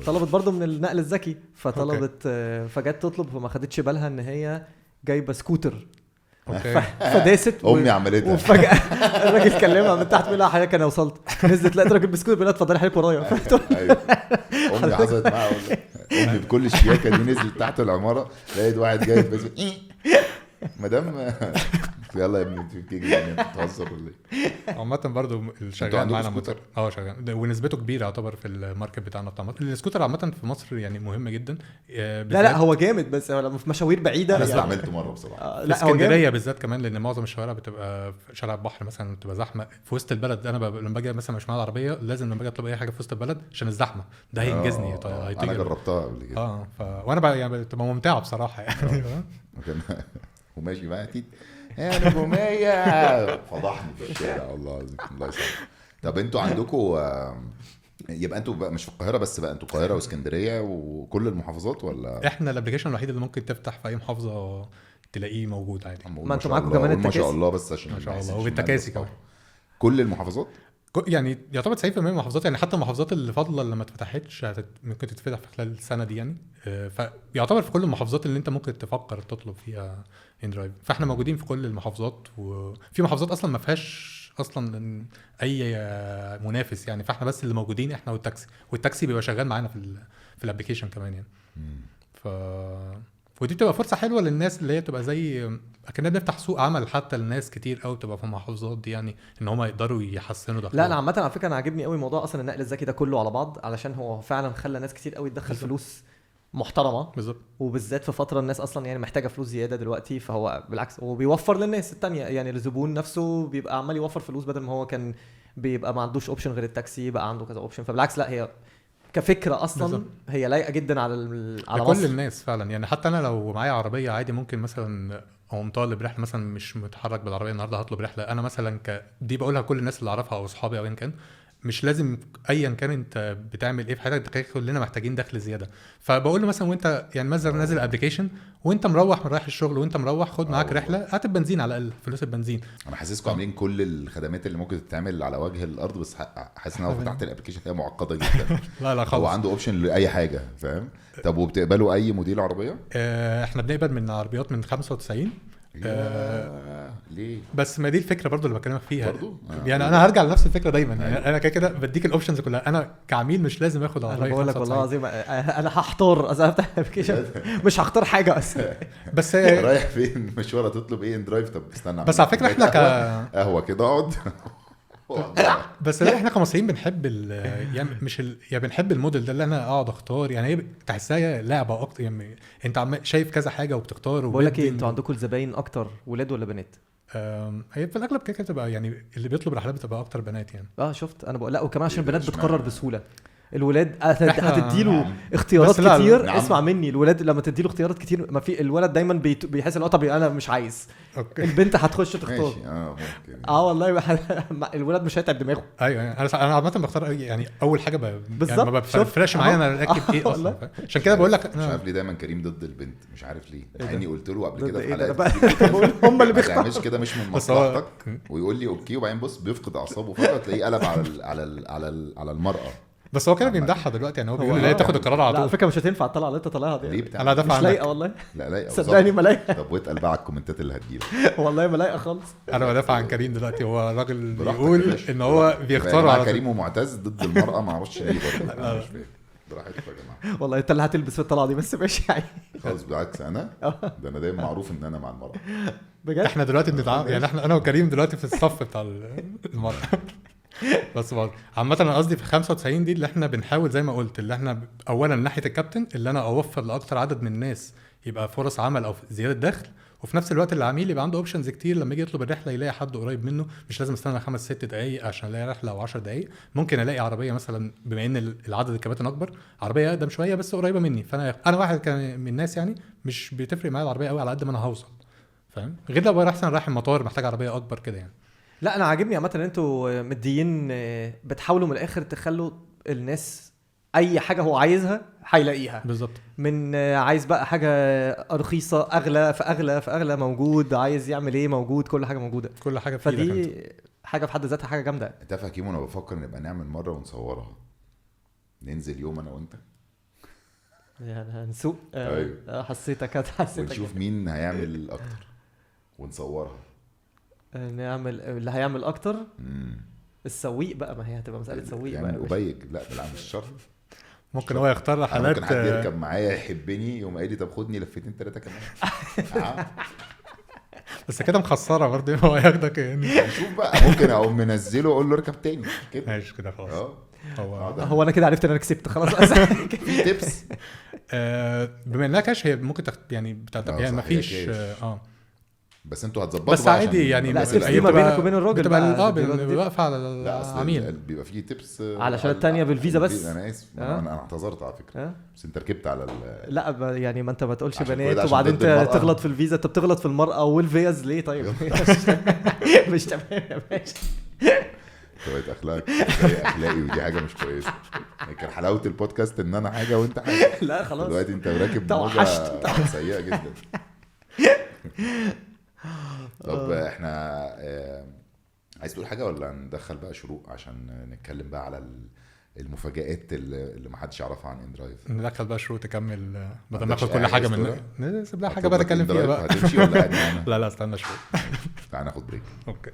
طلبت برضو من النقل الذكي، فطلبت فجت تطلب فما خدتش بالها ان هي جايبه سكوتر. اوكي. فداست امي عملتها. وفجاه الراجل كلمها من تحت بيقول لها حضرتك انا وصلت، نزلت لقيت راجل بسكوت بيقول لها اتفضلي حضرتك ورايا. ايوه امي حصلت معاها والله. امي بكل الشياكه دي نزلت تحت العماره لقيت واحد جاي بس مدام يلا يا ابني بتيجي يعني بتهزر ولا ايه؟ عامة برضو انتوا الشغال عندكم معانا سكوتر؟ شغال ونسبته كبيرة يعتبر في الماركت بتاعنا بتاع مصر. السكوتر عامة في مصر يعني مهم جدا. لا هو جامد، بس هو لما في مشاوير بعيده انا يعني استعملته مره بصراحه. في لا هو جامد. اسكندريه بالذات كمان، لان معظم الشوارع بتبقى في شارع البحر مثلا بتبقى زحمه في وسط البلد. انا لما باجي مثلا مش معايا العربيه لازم لما باجي اطلب اي حاجه في وسط البلد عشان الزحمه ده هينجزني. انا جربتها قبل كده. وانا بقى يعني بتبقى ممتعه بصراحه يعني. وماشي بقى تيت يا نجوميه فضحني في الشارع والله العظيم. الله يسامحك. طب انتوا عندكم يبقى انتوا بقى مش في القاهره بس، بقى انتوا القاهره واسكندريه وكل المحافظات ولا؟ احنا الابلكيشن الوحيد اللي ممكن تفتح في اي محافظه تلاقيه موجود عادي. ما انتوا معاكم كمان ما التكاسي. شاء الله، بس عشان ما شاء الله عشان وبالتكاسي كمان كل المحافظات يعني يعتبر 90% من المحافظات. يعني حتى المحافظات اللي فاضله اللي ما اتفتحتش ممكن تتفتح في خلال السنه دي يعني. فيعتبر في كل المحافظات اللي انت ممكن تفكر تطلب فيها اندرايف فاحنا موجودين في كل المحافظات. وفي محافظات اصلا ما فيهاش اصلا اي منافس يعني، فاحنا بس اللي موجودين احنا والتاكسي بيبقى شغال معانا في الابلكيشن كمان يعني. ودي بتبقى فرصه حلوه للناس اللي هي تبقى زي اكننا بنفتح سوق عمل حتى للناس كتير قوي بتبقى في المحافظات دي يعني، ان هم يقدروا يحسنوا دخلهم. لا انا عامه على فكره انا عاجبني قوي موضوع اصلا النقل الذكي ده كله على بعض، علشان هو فعلا خلى ناس كتير قوي تدخل فلوس محترمه بالظبط. وبالذات في فتره الناس اصلا يعني محتاجه فلوس زياده دلوقتي، فهو بالعكس هو بيوفر للناس التانية يعني. الزبون نفسه بيبقى عمال يوفر فلوس بدل ما هو كان بيبقى ما عندوش اوبشن غير التاكسي، بقى عنده كذا اوبشن. فبالعكس لا هي كفكره اصلا بالزبط. هي لايقه جدا على كل مصر. الناس فعلا يعني. حتى انا لو معايا عربيه عادي ممكن مثلا او مطالب رحله مثلا مش متحرك بالعربيه النهارده هطلب رحله انا مثلا دي بقولها كل الناس اللي اعرفها او اصحابي او ان كان مش لازم ايا كان انت بتعمل ايه في حياتك، كلنا محتاجين دخل زياده. فبقول له مثلا وانت يعني مثلا نازل ابلكيشن وانت مروح من رايح الشغل وانت مروح خد معاك رحله هات البنزين على الاقل فلوس البنزين. انا حاسسكم عاملين كل الخدمات اللي ممكن تتعمل على وجه الارض، بس حاسس ان هو فتحت الابلكيشن هي معقده جدا. لا خالص. هو عنده اوبشن لاي حاجه فاهم. طب وبتقبلوا اي موديل عربيه؟ احنا بنقبل من عربيات من 95. ليه؟ بس ما دي الفكره برضو اللي بكلمك فيها برضو؟ يعني انا هرجع لنفس الفكره دايما يعني. انا كده بديك الاوبشنز كلها. انا كعميل مش لازم اخد عربيه. بقول لك والله العظيم انا هحتار اذا افتح الابلكيشن مش هختار حاجه بس رايح فين مشوار تطلب ايه اندرايف؟ طب استنى بس على فكره احنا قهوه كده اقعد بس لا احنا كمصريين بنحب يعني مش يعني بنحب الموديل ده اللي انا اقعد اختار يعني. هي تحسها لعبه اكتر يعني. انت شايف كذا حاجه وبتختار. بقول لك ايه، انتوا عندكم الزباين اكتر ولاد ولا بنات؟ هي في الاغلب كده تبقى يعني اللي بيطلب رحلات بتبقى اكتر بنات يعني. شفت انا بقول لا، وكمان عشان البنات بتقرر بسهوله. الولاد هتديله اختيارات كتير. اسمع مني، الولاد لما تديله اختيارات كتير ما في الولد دايما بيحس ان طب انا مش عايز. أوكي. البنت هتخش تختار. ممكن. والله الولد مش هيتعب دماغه. ايوه انا عامه بختار يعني اول حاجه بالظبط. يعني ما بفرقش معايا انا راكب ايه اصلا. عشان كده بقول لك مش عارف ليه دايما كريم ضد البنت، مش عارف ليه. اني قلت له قبل كده في حلقه هم اللي بيختاروا. مش كده مش من مصلحتك ويقول لي اوكي، وبعدين بص بيفقد اعصابه فجاه تلاقيه قلب على المراه. بس هو كان بيمدحها دلوقتي يعني. هو بيقول لا تاخد القرار على طول. على فكره مش هتنفع تطلع اللي انت طالعها دي. انا دافع مش لايقه والله. لا لايقه صدقني ما لايقه. طب واتقل بقى على الكومنتات اللي هتجيلك. والله ما لايقه خالص. انا بدافع عن كريم دلوقتي. هو راجل بيقول ان هو بيختار على كريم ومعتز ضد المراه، ما اعرفش ليه برضه. مش فاهم. براحتكم يا جماعه. والله انت اللي هتلبس في الطلعه دي بس ماشي يعني. خالص بالعكس انا ده انا دايما معروف ان انا مع المراه بجد. احنا دلوقتي بنتعامل يعني انا وكريم دلوقتي في الصف بتاع المراه. بس عامة انا قصدي في 95 دي اللي احنا بنحاول زي ما قلت اللي احنا اولا ناحية الكابتن اللي انا اوفر لاكتر عدد من الناس يبقى فرص عمل او زيادة دخل، وفي نفس الوقت العميل يبقى عنده اوبشنز كتير لما يجي يطلب الرحلة يلاقي حد قريب منه. مش لازم استنى 5-6 دقايق عشان الاقي رحلة او 10 دقايق. ممكن الاقي عربية مثلا بما ان العدد الكباتن اكبر عربية اقدم شوية بس قريبة مني، فانا واحد كان من الناس يعني مش بتفرق معايا العربية قوي على قد ما انا هوصل فاهم. غير لو بقى احسن رايح المطار محتاج عربية اكبر كده يعني. لا انا عاجبني عامه ان انتوا مديين بتحاولوا من الاخر تخلوا الناس اي حاجه هو عايزها هيلاقيها بالظبط. من عايز بقى حاجه رخيصه اغلى موجود، عايز يعمل ايه موجود، كل حاجه موجوده. كل حاجه في ايدك. فدي حاجه في حد ذاتها حاجه جامده. انت فاكر وانا بفكر نبقى نعمل مره ونصورها، ننزل يوم انا وانت يعني هنسوق. أيوه. حسيتك ونشوف مين هيعمل اكتر. ونصورها. نعمل اللي هيعمل اكتر السويق بقى، ما هي هتبقى مساله سويق يعني بقى. أبيج لا بالعكس مش شرط. ممكن هو يختار رحلات. ممكن حد يركب معايا يحبني يقوم قايل لي طب خدني لفتين 3 كمان. بس كده مخسره برضه هو ياخدك يعني. نشوف بقى، ممكن اقوم منزله واقول له اركب تاني كده. ماشي كده خلاص. هو انا كده عرفت ان انا كسبت خلاص. في تيبس بما انها كاش هي ممكن يعني يعني ما فيش بس انتوا هتظبطوا بس عادي يعني. لا هي ما بينك وبين الراجل بتبقى واقفه على العميل. بيبقى فيه تيبس علشان الثانيه بالفيزا بس. انا اسف انا اعتذرت على فكره بس انت ركبت على لا يعني ما انت ما تقولش عشان بنات كده عشان وبعدين ضد المرأة. تغلط في الفيزا. انت بتغلط في المرأة والفيز ليه طيب؟ مش تمام يا باشا. طريقه اخلاقي ودي حاجه مش كويسه. كان حلاوه البودكاست ان انا حاجه وانت حاجه. لا خلاص دلوقتي انت راكب موجه سيئه جدا. طب احنا عايز تقول حاجه ولا ندخل بقى شروق عشان نتكلم بقى على المفاجآت اللي ما حدش يعرفها عن اندرايف؟ ندخل بقى شروق تكمل بدل ما ناخد كل حاجه منها. نسيب لها حاجه بقى نتكلم فيها بقى. هتمشي ولا قاعد معانا؟ لا استنى شروق. تعال ناخد بريك. اوكي.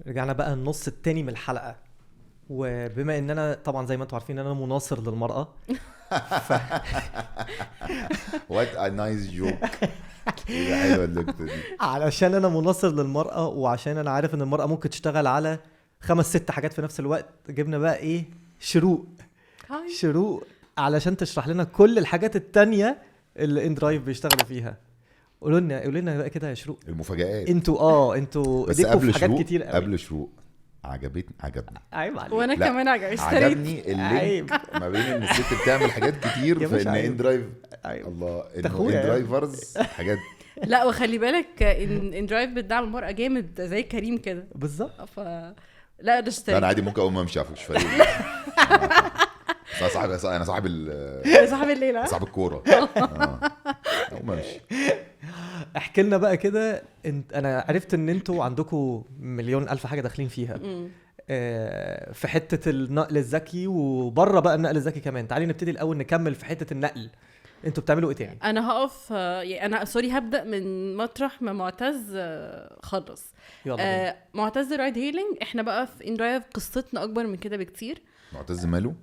رجعنا بقى النص التاني من الحلقة، وبما ان انا طبعا زي ما انتم عارفين انا مناصر للمرأة. What a nice joke. ايه حلوه النكته دي. علشان انا مناصر للمرأة وعشان انا عارف ان المرأة ممكن تشتغل على 5-6 حاجات في نفس الوقت، جبنا بقى ايه شروق علشان تشرح لنا كل الحاجات التانية اللي اندرايف بيشتغلوا فيها. قولوا لنا بقى كده يا شروق المفاجآت. انتوا بس ايديكوا قبل في حاجات شروق كتير قوي. قبل شروق عجبني عيب عليك. وانا لا، كمان عجبني عجبني اللينك ما بين ان الست بتعمل حاجات كتير في ان اندرايف. الله انه اندرايفرز حاجات. لا وخلي بالك اندرايف بتدعم المرأة جامد زي كريم كده بالظبط. لا ده اشتري. انا عادي ممكن اقوم امشي افوش فريق. انا صاحب الليله صاحب الكوره. اقوم امشي. احكي لنا بقى كده. انا عرفت ان انتوا عندكم مليون الف حاجه داخلين فيها في حته النقل الذكي وبره بقى النقل الذكي كمان. تعالي نبتدي الاول نكمل في حته النقل. انتوا بتعملوا ايه تاني؟ انا هقف يعني انا سوري هبدا من مطرح ما معتز خلص. يلا معتز رايد هيلينج. احنا بقى في اندرايف قصتنا اكبر من كده بكتير. معتز ماله؟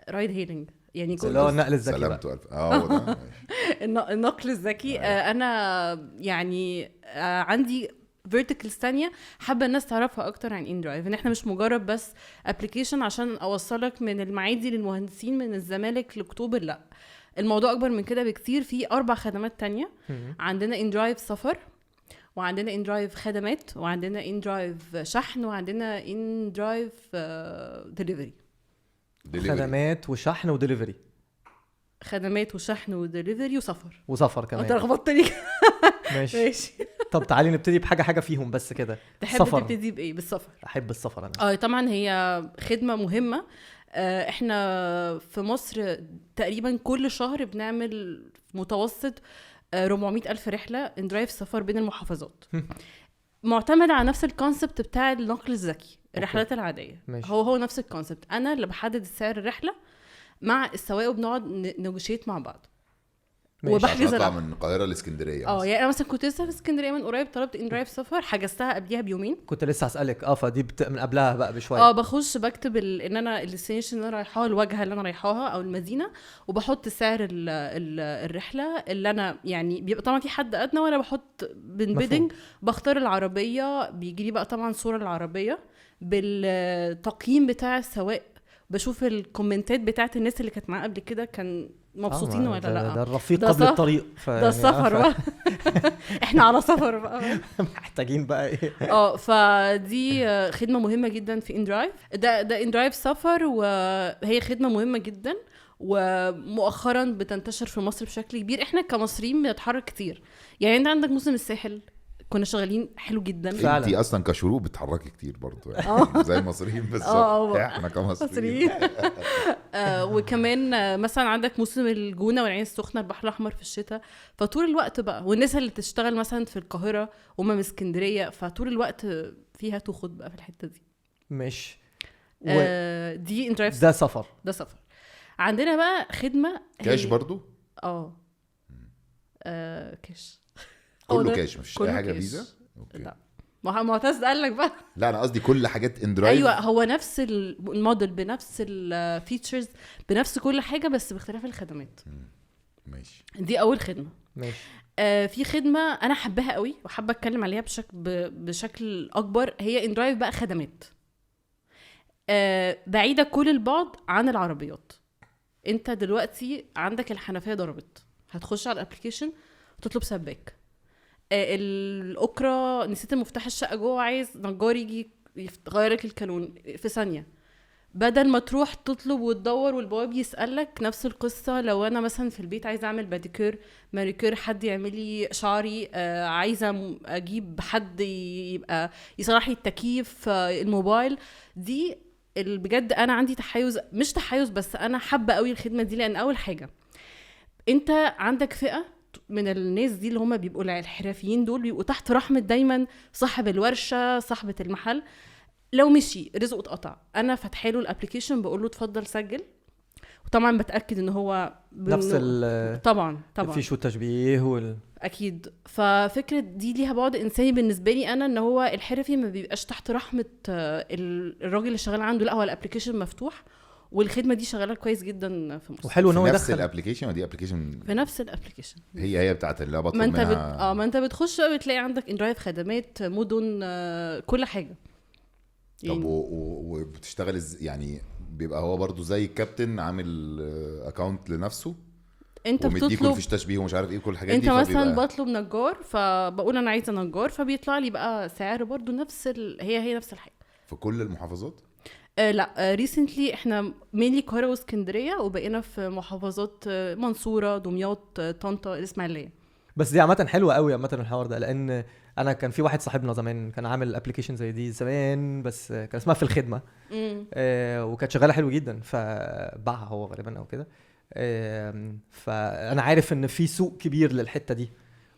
رايد هيلينج يعني اللي هو النقل الذكي. سلامته الف. النقل الذكي. انا يعني عندي فيرتيكلز تانية حابه الناس تعرفها اكتر عن اندرايف، ان احنا مش مجرد بس ابلكيشن عشان اوصلك من المعادي للمهندسين من الزمالك لاكتوبر. لا، الموضوع اكبر من كده بكتير. في 4 خدمات تانية. عندنا اندرايف سفر، وعندنا اندرايف خدمات، وعندنا اندرايف شحن، وعندنا اندرايف ديليفري. خدمات وشحن وديليفري. خدمات وشحن وديليفري وسفر كمان. انت لخبطتني. ماشي. طب تعالي نبتدي بحاجه فيهم بس كده. تحب تبتدي بايه؟ بالسفر. احب السفر انا. طبعا هي خدمه مهمه. احنا في مصر تقريبا كل شهر بنعمل متوسط 400,000 رحله اندرايف سفر بين المحافظات. معتمد على نفس الكونسبت بتاع النقل الذكي، الرحلات العاديه. ماشي. هو نفس الكونسبت. انا اللي بحدد سعر الرحله مع السواق وبنقعد نيجوشيت مع بعض. وبحجز من القاهره لاسكندريه. يعني انا مثلا كنت لسه في اسكندريه من قريب، طلبت اندرايف سفر، حجزتها قبليها بيومين. كنت لسه هسالك فدي من قبلها بقى بشويه. بخش بكتب ان انا الديستنيشن اللي انا رايحاها، الوجهه اللي انا رايحاها او المدينه، وبحط سعر الرحله اللي انا يعني بيبقى طبعا في حد ادنى، وانا بحط بالبيدنج بختار العربيه. بيجي لي بقى طبعا صوره العربيه بالتقييم بتاع السواق، بشوف الكومنتات بتاعت الناس اللي كانت معاه قبل كده كان مبسوطين ولا لا. ده الرفيق قبل الطريق. ده السفر بقى. احنا على سفر بقى. محتاجين بقى ايه. فدي خدمه مهمه جدا في اندرايف. ده اندرايف سفر، وهي خدمه مهمه جدا ومؤخرا بتنتشر في مصر بشكل كبير. احنا كمصريين بنتحرك كتير. يعني انت عندك موسم الساحل كنا شغالين حلو جدا فعلا. انتي اصلا كشروق بتتحركي كتير برضو يعني. زي المصريين بالظبط. احنا كمصريين. وكمان مثلا عندك موسم الجونه والعين السخنه، البحر الاحمر في الشتاء، فطول الوقت بقى. والناس اللي تشتغل مثلا في القاهره وما من اسكندريه، فطول الوقت فيها تاخد بقى في الحته دي. مش دي اندرايف. ده سفر. ده سفر. عندنا بقى خدمه كاش هي- برضو؟ كاش كله ده كاش مفيش كله اي حاجه كاش. فيزا؟ اوكي. لا معتز قال لك بقى لا انا قصدي كل حاجات ان درايف. ايوه هو نفس الموديل بنفس الفيتشرز بنفس كل حاجه بس باختلاف الخدمات. ماشي. دي اول خدمه. ماشي. في خدمه انا حباها قوي وحابه اتكلم عليها بشكل اكبر، هي ان درايف بقى خدمات بعيده كل البعد عن العربيات. انت دلوقتي عندك الحنفيه ضربت، هتخش على الابلكيشن تطلب سباك، الاوكرا نسيت المفتاح الشقه جوه، عايز نجار يجي يغير لك الكالون في ثانيه، بدل ما تروح تطلب وتدور والبواب يسألك. نفس القصة لو أنا مثلا في البيت عايزة أعمل باديكير مانيكير، حد يعمل لي شعري، عايزة أجيب حد يبقى يصلح لي التكييف، الموبايل دي بجد أنا عندي تحيز، مش تحيز بس أنا حابة قوي الخدمة دي. لأن أول حاجة أنت عندك فئة من الناس دي اللي هم بيبقوا الحرفيين دول، بيبقوا تحت رحمة دايما صاحب الورشة صاحبة المحل. لو مشي رزقه اتقطع، انا فاتحه له الابلكيشن بقول له اتفضل سجل، وطبعا بتاكد ان هو نفس طبعا الفيش والتشبيه اكيد. ففكره دي ليها بعد انساني بالنسبه لي انا، ان هو الحرفي ما بيبقاش تحت رحمه الراجل اللي شغال عنده، لا هو الابلكيشن مفتوح والخدمه دي شغاله كويس جدا في مصر. وحلو ان هو في نفس يدخل الابلكيشن ودي ابلكيشن في نفس الابلكيشن هي بتاعت اللي بطلب ما انت منها. ما انت بتخش بتلاقي عندك اندرايف خدمات مدن كل حاجه. طب وبتشتغل يعني بيبقى هو برضو زي الكابتن عامل اكاونت لنفسه، انت بتطلب فيش تشبيه ومش عارف ايه كل الحاجات انت دي. مثلا بطلب نجار، فبقول انا عايزه نجار، فبيطلع لي بقى سعر برضو نفس هي نفس الحاجه في كل المحافظات. لا ريسنتلي احنا مينلي القاهره واسكندريه، وبقينا في محافظات منصوره دمياط طنطا الاسماعيليه. بس دي عامه حلوه قوي عامه الحوار ده، لان انا كان في واحد صاحبنا زمان كان عامل ابلكيشن زي دي زمان، بس كان اسمها في الخدمه وكانت شغاله حلو جدا، فباعها هو غالبا او كده. فانا عارف ان في سوق كبير للحته دي،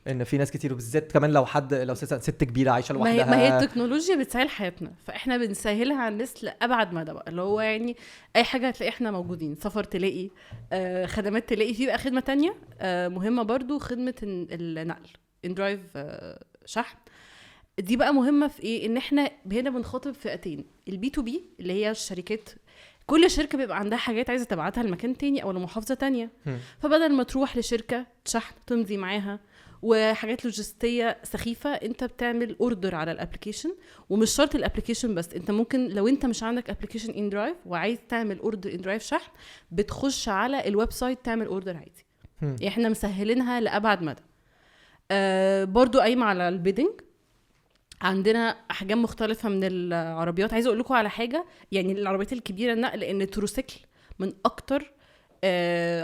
ان في ناس كتير وبالذات كمان لو ست كبيره عايشه لوحدها. ما هي التكنولوجيا بتسهل حياتنا، فاحنا بنسهلها على الناس لابعد مدى بقى، اللي هو يعني اي حاجه هتلاقي احنا موجودين، سفر تلاقي خدمات تلاقي. في بقى خدمه تانية مهمه برضو، خدمه النقل ان درايف شحن. دي بقى مهمه في ايه؟ ان احنا هنا بنخاطب فئتين، البي تو بي اللي هي الشركات، كل شركه بيبقى عندها حاجات عايزه تبعتها لمكان تاني او لمحافظه تانية، فبدل ما تروح لشركه شحن تمضي معاها وحاجات لوجستيه سخيفه، انت بتعمل اوردر على الابلكيشن. ومش شرط الابلكيشن بس، انت ممكن لو انت مش عندك ابلكيشن ان درايف وعايز تعمل اوردر ان درايف شحن، بتخش على الويب سايت تعمل اوردر عادي. احنا مسهلينها لابعد مدى. برضو قايمه على البيدنج، عندنا احجام مختلفه من العربيات. عايزه اقول لكم على حاجه، يعني العربيات الكبيره النقل، لان تروسيكل من اكتر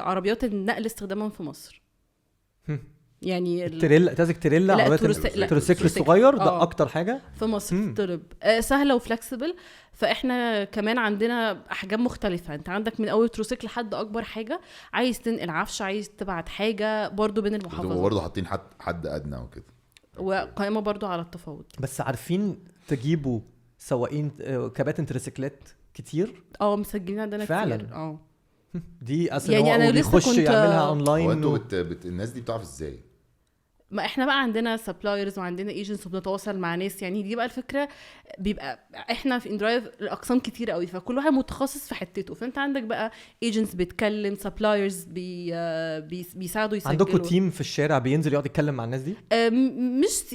عربيات النقل استخداما في مصر. يعني التريلا تريلا، عربيات التروسيكل الصغير ده اكتر حاجه في مصر بتطلب سهله وفلكسبل. فاحنا كمان عندنا احجام مختلفه، انت عندك من اول تروسيكل لحد اكبر حاجه، عايز تنقل عفش، عايز تبعت حاجه، برضو بين المحافظات برضو حاطين حد ادنى وكده، وقائمه برضو على التفاوض. بس عارفين تجيبوا سواقين كباتن تروسيكلات كتير مسجلين عندنا فعلا كتير. دي اصلا يعني انا لسه بيخش كنت يعملها اونلاين. هو انتوا الناس دي بتعرف ازاي؟ ما احنا بقى عندنا سبلايرز وعندنا ايجنتس وبنتواصل مع ناس، يعني دي بقى الفكره. بيبقى احنا في اندرايف الاقسام كتير قوي، فكل واحد متخصص في حتته. فانت عندك بقى ايجنتس بتكلم، سبلايرز بيساعدوا يسجلوا. عندكم تيم في الشارع بينزل يقعد يتكلم مع الناس دي؟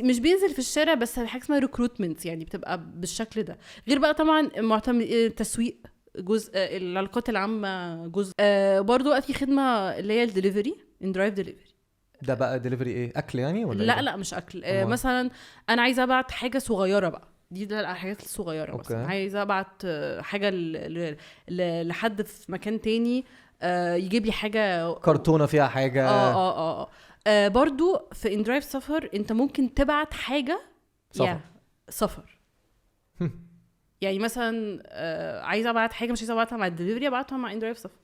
مش بينزل في الشارع، بس حاجه اسمها ريكروتمنت، يعني بتبقى بالشكل ده. غير بقى طبعا معتمد تسويق، جزء العلاقات العامه، جزء برضو في خدمه اللي هي الدليفري، اندرايف دليفري. ده بقى دليفري ايه، اكل يعني ولا لا إيه؟ لا مش اكل. مثلا انا عايزه ابعت حاجه صغيره بقى، ده الحاجات الصغيره. مثلا عايزه ابعت حاجه لحد في مكان تاني، يجيب لي حاجه كرتونه فيها حاجه. برضو في اندرايف سفر انت ممكن تبعت حاجه سفر. يعني مثلا عايزه ابعت حاجه، مش عايزه ابعتها مع الدليفري، ابعتها مع اندرايف سفر.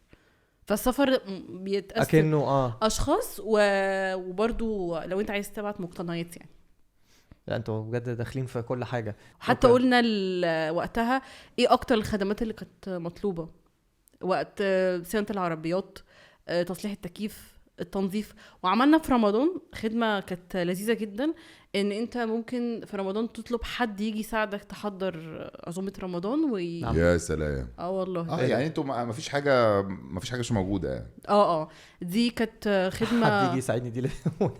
فالسفر بيتقسم اكنه اشخاص وبرضو لو انت عايز تبعت مقتنيات يعني. لا انتوا بجد داخلين في كل حاجه. حتى قلنا وقتها ايه اكتر الخدمات اللي كانت مطلوبه، وقت صيانه العربيات، تصليح التكييف، التنظيف. وعملنا في رمضان خدمه كانت لذيذه جدا، ان انت ممكن في رمضان تطلب حد يجي يساعدك تحضر عزومه رمضان يا سلام. والله يعني انتوا ما فيش حاجه مش موجوده يعني. دي كانت خدمه حد يجي يساعدني دي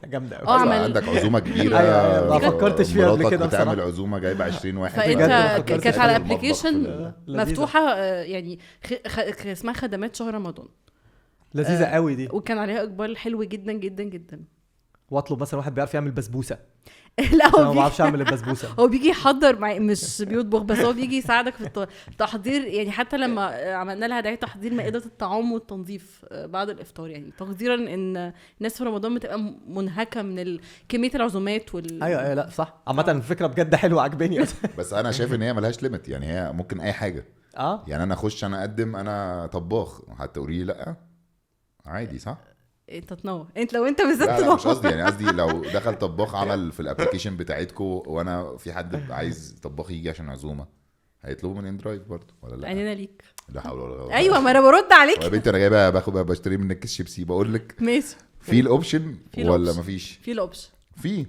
جامده قوي. عمل عندك عزومه كبيره. ما فكرتش فيها قبل كده بتعمل بصراحه. عزومه جايبه 20 واحد، فانت فكرت كانت على المطبخ ابلكيشن لذيذة. مفتوحه، يعني اسمها خدمات شهر رمضان، لذيذه قوي دي. وكان عليها اقبال حلو جدا جدا جدا. واطلب مثلا واحد بيعرف يعمل بسبوسه، لا انا هو ما بعرفش اعمل البسبوسه. هو بيجي يحضر مش بيطبخ بس، هو بيجي يساعدك في التحضير. يعني حتى لما عملنا لها دعايه تحضير مائده الطعام والتنظيف بعد الافطار، يعني تقديرا ان الناس في رمضان بتبقى منهكه من كميه العزومات ايوه لا صح. عامه الفكره بجد حلوه عجباني. بس انا شايف ان هي ملهاش ليميت، يعني هي ممكن اي حاجه. يعني انا اخش انا اقدم انا طباخ، هتقولي لي لا عادي صح؟ انت تنور، انت لو انت بالذات لا تنور. مش قصدي، يعني قصدي لو دخل طباخ عمل في الابلكيشن بتاعتكم وانا في حد عايز طباخ يجي عشان عزومه، هيطلبوا من اندرايف برضه ولا لا؟ عينينا ليك. لا حول ولا قوه. ايوه ما انا برد عليك. يا بنتي انا جايبه بشتري منك كيس شيبسي، بقول لك ماشي. في الاوبشن في ولا الأوبشن. مفيش؟ في الاوبشن. في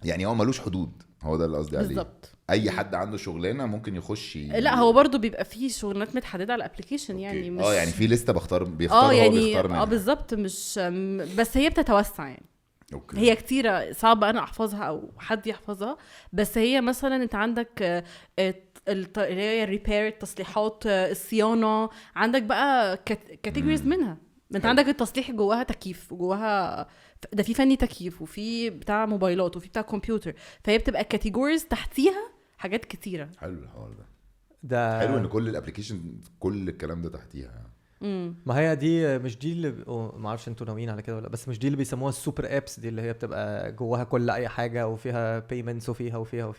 يعني هو ملوش حدود، هو ده اللي قصدي عليه. بالظبط. اي حد عنده شغلانه ممكن يخش لا هو برضو بيبقى فيه شغلانات متحدده على الابلكيشن، يعني مش يعني في لسته بيختار هو يعني بيختار منها. بالظبط. مش بس هي بتتوسع يعني. أوكي. هي كتيره صعب انا احفظها او حد يحفظها، بس هي مثلا انت عندك اللي هي الريبير، التصليحات، الصيانه، عندك بقى كاتيجوريز منها. انت عندك التصليح جواها تكييف، وجواها ده في فني تكييف، وفي بتاع موبايلات، وفي بتاع كمبيوتر، فهي بتبقى كاتيجوريز تحتيها حاجات كتيره. حلو الحوار ده حلو ان كل الابلكيشن كل الكلام ده تحتيها يعني. ما هي دي مش دي اللي ما اعرفش انتوا ناويين على كده ولا، بس مش دي اللي بيسموها السوبر ابس دي، اللي هي بتبقى جواها كل اي حاجه وفيها بيمنتس وفيها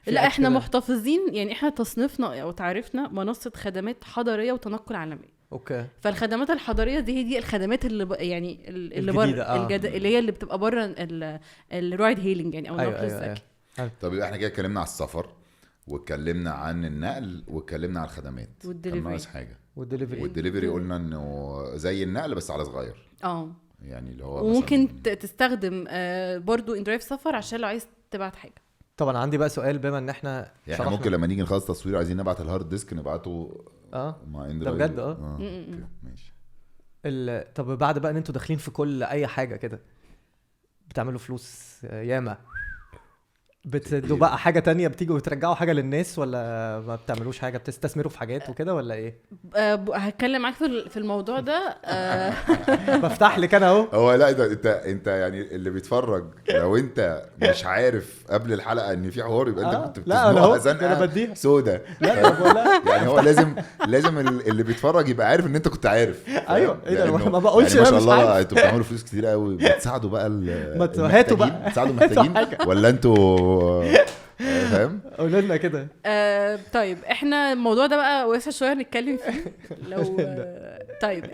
لا احنا محتفظين، يعني احنا تصنيفنا او تعريفنا منصه خدمات حضريه وتنقل عالمي. اوكي. فالخدمات الحضريه دي الخدمات اللي يعني اللي بره اللي هي اللي بتبقى بره الرايد هيلينج يعني، او النقل الذكي. طب يبقى احنا كده اتكلمنا على السفر، واتكلمنا عن النقل، واتكلمنا على الخدمات، كان ناقص حاجه. والدليفري قلنا انه زي النقل بس على صغير. يعني اللي هو وممكن تستخدم برضو اندرايف سفر عشان لو عايز تبعت حاجه. طبعا عندي بقى سؤال، بما ان احنا يعني ممكن لما نيجي نخلص تصوير عايزين نبعت الهارد ديسك نبعته مع اندرايف ده بجد ماشي. طب بعد بقى ان انتوا داخلين في كل اي حاجه كده بتعملوا فلوس ياما، بتدوا بقى حاجه تانية، بتيجوا وترجعوا حاجه للناس، ولا ما بتعملوش حاجه، بتستثمروا في حاجات وكده ولا ايه؟ هتكلم معاك في الموضوع ده. بفتح لك انا اهو. هو لا انت يعني اللي بيتفرج، لو انت مش عارف قبل الحلقه ان في حوار، يبقى انت كنت بتسمعها انا بديها سودا. يعني هو لازم اللي بيتفرج يبقى عارف ان انت كنت عارف. ايوه ايه ده، ما بقولش يعني ما شاء الله انتوا بتعملوا فلوس كتير قوي، بتساعدوا بقى هاتوا بقى بتساعدوا محتاجين ولا انتوا فاهم؟ قولوا لنا كده. طيب احنا الموضوع ده بقى واسع شويه نتكلم فيه لو طيب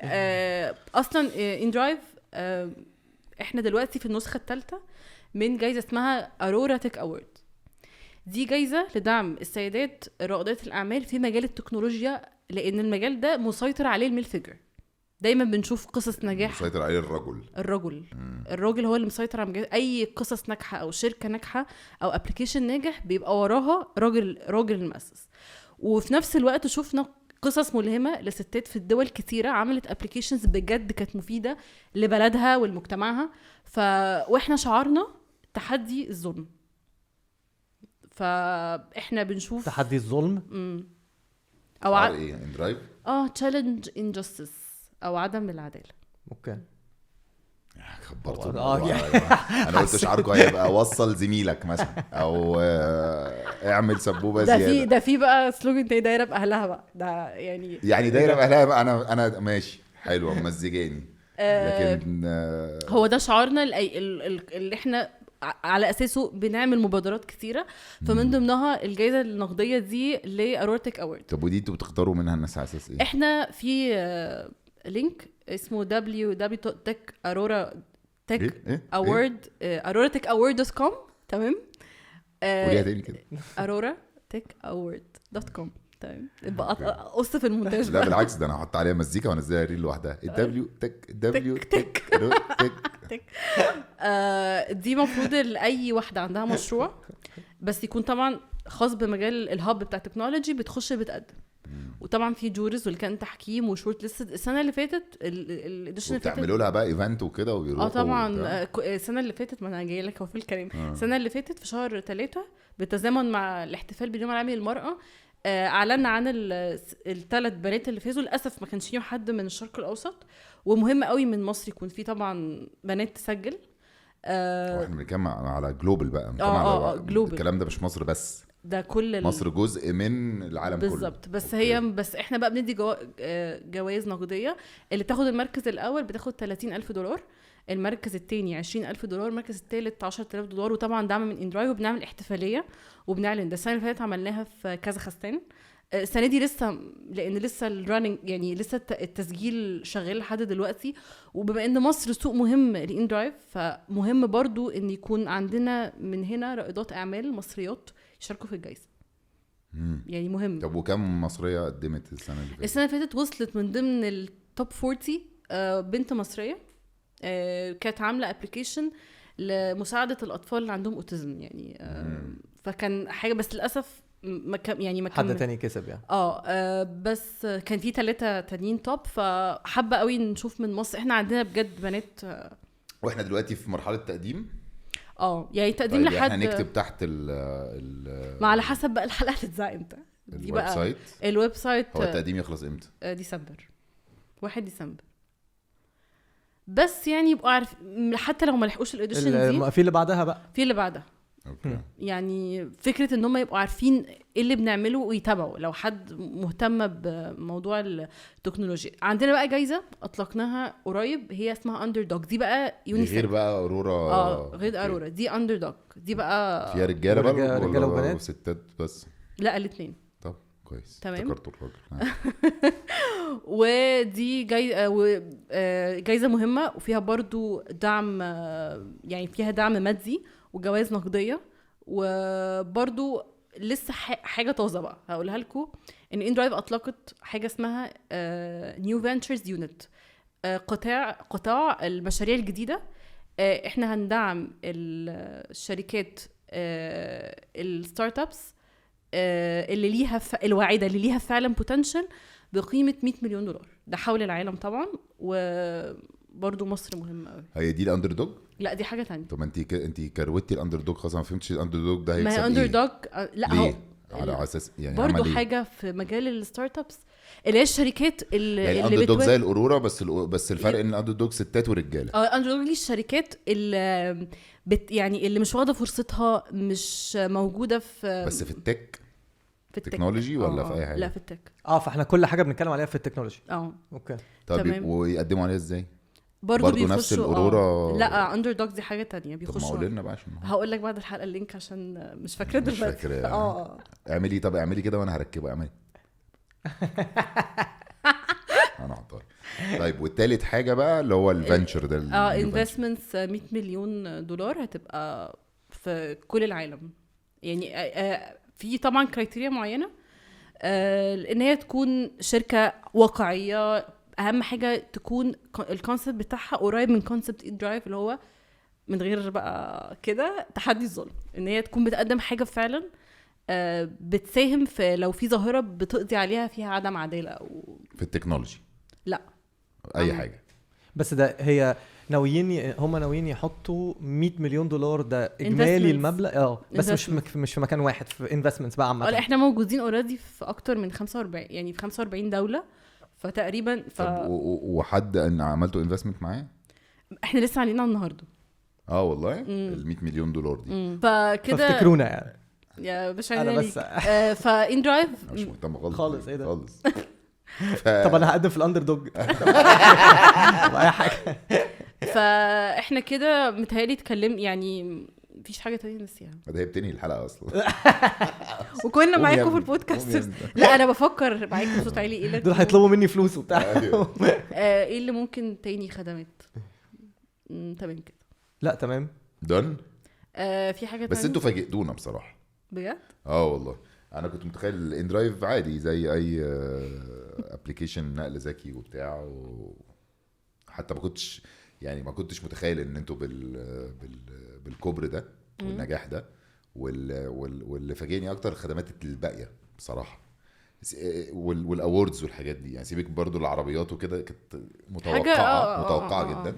اصلا اندرايف احنا دلوقتي في النسخه الثالثه من جايزه اسمها أرورا تك أورد. دي جايزه لدعم السيدات رائدات الاعمال في مجال التكنولوجيا، لان المجال ده مسيطر عليه الميل فيجر. دايما بنشوف قصص نجاح مسيطر عليه الرجل هو اللي مسيطر على اي قصص ناجحه او شركه ناجحه او ابلكيشن ناجح، بيبقى وراها راجل المؤسس. وفي نفس الوقت شفنا قصص ملهمه لستات في الدول كتيره عملت ابلكيشنز بجد كانت مفيده لبلدها ولمجتمعها. واحنا شعارنا تحدي الظلم، فاحنا بنشوف تحدي الظلم او ايه اندرايف تشالنج انجستس او عدم العداله. اوكي خبرت انا قلت شعاركم هيبقى وصل زميلك مثلا، او اعمل سبوبه زياده. ده في بقى سلوجن تاني، دايره باهلها بقى، ده يعني دايره باهلها بقى. انا ماشي حلوه مزجاني، لكن هو ده شعارنا اللي احنا على اساسه بنعمل مبادرات كتيره، فمن ضمنها الجائزه النقديه دي لأرورا تك أورد. طب ودي انتوا بتختاروا منها الناس على اساس ايه؟ احنا في لينك اسمه www.aurora.award.com. تمام. قوليها تاني كده. aurora.techaward.com. طيب يبقى قص في المونتاج لا بقى. بالعكس، ده انا هحط عليها مزيكا وانزلها ريل لوحدها. الدبليو تك الدبليو تك تك. دي مفروض لاي واحده عندها مشروع بس يكون طبعا خاص بمجال الهاب بتاع التكنولوجي، بتخش بتقدم. وطبعا في جورز واللي كان تحكيم وشورت ليست. السنه اللي فاتت الاديشن اللي فاتت بتعملوا لها بقى ايفنت وكده وبيروحوا طبعا وبتاع. السنه اللي فاتت، ما انا جاي لك اهو في الكلام. السنه اللي فاتت في شهر 3 بالتزامن مع الاحتفال باليوم العالمي للمراه اعلنا عن الثلاث بنات اللي فازوا. للاسف ما كانش فيهم حد من الشرق الاوسط، ومهم قوي من مصر يكون في طبعا بنات تسجل. واحنا بنتكلم على جلوبال بقى، بنتكلم على global. الكلام ده مش مصر بس، ده كل مصر جزء من العالم كله بالظبط. بس أوكي. هي بس احنا بقى بندي جوائز نقديه. اللي تاخد المركز الاول بتاخد $30,000، المركز الثاني $20,000، المركز الثالث $10,000. وطبعا دعم من اندرايف، وبنعمل احتفاليه وبنعلن. ده السنه اللي فاتت عملناها في كازاخستان. السنه دي لسه، لان لسه الراننج يعني لسه التسجيل شغال لحد دلوقتي. وبما ان مصر سوق مهم لاندرايف، فمهم برضو ان يكون عندنا من هنا رائدات اعمال مصريات يشاركوا في الجائزه. يعني مهم. طب وكم مصريه قدمت السنه اللي فاتت؟ السنه اللي فاتت وصلت من ضمن التوب 40 بنت مصريه كانت عامله ابلكيشن لمساعده الاطفال اللي عندهم اوتيزم يعني. فكان حاجه، بس للاسف ما كان حد تاني كسب يعني. بس كان في 3 تانيين توب. فحابه قوي نشوف من مصر. احنا عندنا بجد بنات. واحنا دلوقتي في مرحله تقديم. يعني تقديم طيب لحد احنا نكتب تحت ال ما على حسب بقى الحلقه هتتذاع امتى. دي بقى الويب سايت. هو التقديم يخلص امتى؟ ديسمبر 1 ديسمبر. بس يعني يبقوا عارف حتى لو ما لحقوش الاديشن دي في اللي بعدها بقى، في اللي بعدها. اوكي. يعني فكره ان هم يبقوا عارفين ايه اللي بنعمله ويتابعوا لو حد مهتم بموضوع التكنولوجيا. عندنا بقى جايزه اطلقناها قريب، هي اسمها اندر دوج. دي بقى يونيسيف. غير بقى اورورا. غير اورورا. دي اندر دوج. دي بقى فيها رجاله بقى رجاله وبنات وستات بس؟ لا الاثنين. طب كويس. تمام. افتكرت الراجل. ودي جايزه مهمه وفيها برضو دعم، يعني فيها دعم مادي وجوائز نقديه. وبرضو لسه حاجه طازه بقى هقولها لكم، ان اندرايف اطلقت حاجه اسمها نيو فينتشرز يونت، قطاع المشاريع الجديده. احنا هندعم الشركات الستارت ابس اللي ليها الواعده اللي ليها فعلا بوتنشال بقيمه $100 مليون. ده حول العالم طبعا، وبرضو مصر مهمه قوي. هي دي الاندر دوج؟ لا دي حاجه تانية. طب انت كروتي الاندر دوج خلاص، ما فهمتش الاندر دوج ده هيكسب ما هي ايه؟ اندر دوج لا ليه؟ على اساس يعني برضو عمل حاجه في مجال الستارت ابس اللي هي الشركات اللي يعني الاندر دوج زي الاورورا، بس الفرق ان الاندر دوج ستات ورجاله. الاندر دوج دي الشركات اللي يعني اللي مش واخده فرصتها، مش موجوده في بس في التك، في التكنولوجي ولا في اي حاجه؟ لا في التك. فاحنا كل حاجه بنتكلم عليها في التكنولوجي. اوكي. طب ويقدموا عليها ازاي؟ برضو نفس الاورورا؟ لا اندر دوج دي حاجه تانية. طب بيخشوا. ما قول لنا بقى عشان هقول لك بعد الحلقه اللينك عشان مش فاكره دلوقتي. اعملي. طب اعملي كده وانا هركبه. اعملي. انا هحضر. طيب والتالت حاجه بقى اللي هو الفنتشر ده. انفستمنتس $100 مليون هتبقى في كل العالم. يعني في طبعا كرايتيريا معينه، ان هي تكون شركه واقعيه. اهم حاجه تكون الكونسبت بتاعها قريب من كونسبت اندرايف، اللي هو من غير بقى كده تحدي الظلم. ان هي تكون بتقدم حاجه فعلا بتساهم في لو في ظاهره بتقضي عليها فيها عدم عداله او في التكنولوجي. لا اي حاجه. بس ده هي هم ناويين يحطوا $100 مليون. ده اجمالي المبلغ. بس مش في مكان واحد، في انفستمنتس بقى عامه. احنا موجودين اوريدي في اكتر من 45، يعني في 45 دوله. فتقريبا وحد ان عملتوا انفستمنت معاه؟ احنا لسه علينا النهارده. والله $100 مليون دي. فكده فافتكرونا يعني يا باشا. انا بس فاندرايف مش مهتم خالص. ايه ده خالص. طب انا هقدم في الاندر دوج اي حاجه. فاحنا كده متهيألي اتكلم يعني مفيش حاجه تانية نسيها. ده هي بتنهي الحلقه اصلا. وكنا معاكم في البودكاست. لا انا بفكر معاكم بصوت عالي. ايه دول هيطلبوا مني فلوس وبتاع. ايه اللي ممكن تاني خدمات؟ تمام كده. لا تمام دون. في حاجه بس تانية؟ انتوا فاجئتونا بصراحه بجد. والله انا كنت متخيل الان درايف عادي زي اي ابلكيشن نقل ذكي وبتاع حتى ما كنتش متخيل ان انتوا بالكبر ده والنجاح ده واللي فاجئني اكتر الخدمات الباقيه بصراحه والاووردز والحاجات دي. يعني سيبك برضو العربيات وكده كانت متوقعه جدا.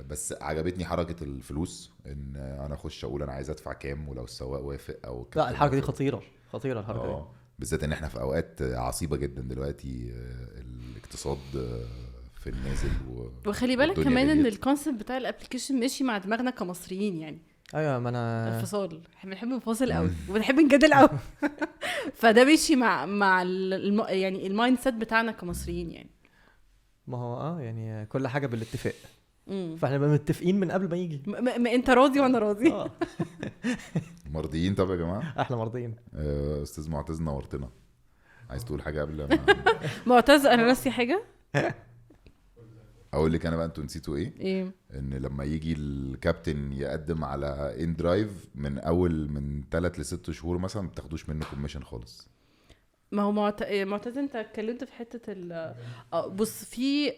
بس عجبتني حركه الفلوس ان انا اخش اقول انا عايز ادفع كام ولو السواق وافق او لا الحركه دي خطيره الحركه دي بالذات ان احنا في اوقات عصيبه جدا دلوقتي الاقتصاد في النازل وخلي بالك كمان ان الكونسيبت بتاع الابلكيشن ماشي مع دماغنا كمصريين يعني. ايوه ما انا الفصال احنا بنحب نفاصل قوي وبنحب نجادل قوي فده ماشي مع يعني المايند سيت بتاعنا كمصريين يعني. ما هو يعني كل حاجه بالاتفاق. فاحنا بقى متفقين من قبل ما يجي. ما انت راضي وانا راضي. مرضيين. طب يا جماعه احنا مرضيين. استاذ معتز نورتنا. عايز تقول حاجه قبل ما معتز انا ناسي حاجه اقول لك انا بقى انتوا نسيتوا ايه ان لما يجي الكابتن يقدم على ان درايف من 3 ل 6 شهور مثلا ما بتاخدوش منه كوميشن خالص. ما هو معتز انت اتكلمت في حته بص في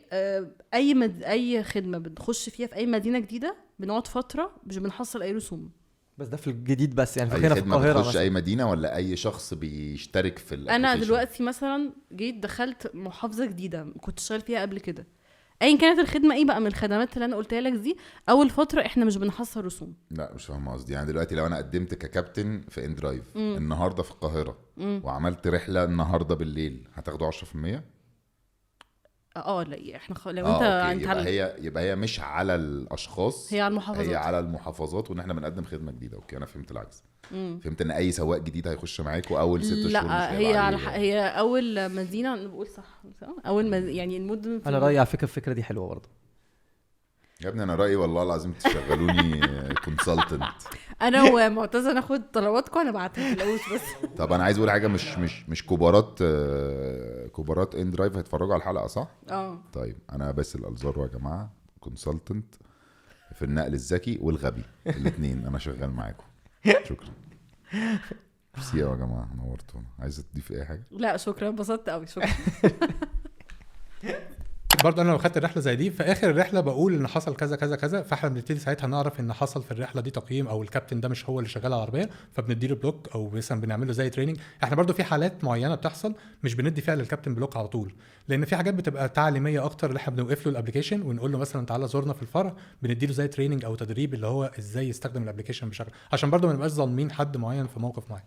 اي خدمه بنخش فيها في اي مدينه جديده بنقعد فتره مش بنحصل اي رسوم. بس ده في الجديد بس يعني هنا في القاهره بتخش اي مدينه ولا اي شخص بيشترك في انا دلوقتي مثلا جيت دخلت محافظه جديده كنت شغال فيها قبل كده ايا كانت الخدمه ايه بقى من الخدمات اللي انا قلتها لك دي اول فتره احنا مش بنحصل رسوم. لا مش فاهم قصدي. يعني دلوقتي لو انا قدمت ككابتن في ان درايف النهارده في القاهره وعملت رحله النهارده بالليل هتاخدوا 10%؟ لا احنا لو انت يبقى هي مش على الاشخاص هي على المحافظات. هي على المحافظات وان احنا بنقدم خدمه جديده. اوكي انا فهمت العكس. فهمت ان اي سواق جديد هيخش معاكم اول 6 شهور لا هي اول مدينه بقول صح اول يعني المدن انا رايي على فكره الفكره دي حلوه برضه يا ابني. انا رايي والله العظيم تشغلوني كونسلتنت. انا ومعتز ناخد طلباتكم انا بعتها تلاقوش بس. طب انا عايز اقول حاجه مش كبارات ان درايف هيتفرجوا على الحلقه صح؟ طيب انا باسل الزارو يا جماعه كونسلتنت في النقل الذكي والغبي الاثنين. انا شغال معاكم. شكرا. ميرسي يا جماعه نورتونا. عايزه تضيف اي حاجه؟ لا شكرا انبسطت قوي شكرا. برضه انا لو خدت الرحله زي دي في اخر الرحله بقول ان حصل كذا كذا كذا فاحنا بنبتدي ساعتها نعرف ان حصل في الرحله دي تقييم او الكابتن ده مش هو اللي شغال على العربيه فبنديله بلوك او مثلا بنعمل له زي تريننج. احنا برضه في حالات معينه بتحصل مش بندي فيها للكابتن بلوك على طول لان في حاجات بتبقى تعليميه اكتر اللي احنا بنوقف له الابلكيشن ونقول له مثلا تعالى زورنا في الفرع بنديله زي تريننج او تدريب اللي هو ازاي يستخدم الابلكيشن بشكل عشان برضه ما نبقاش ظالمين حد معين في موقف معين.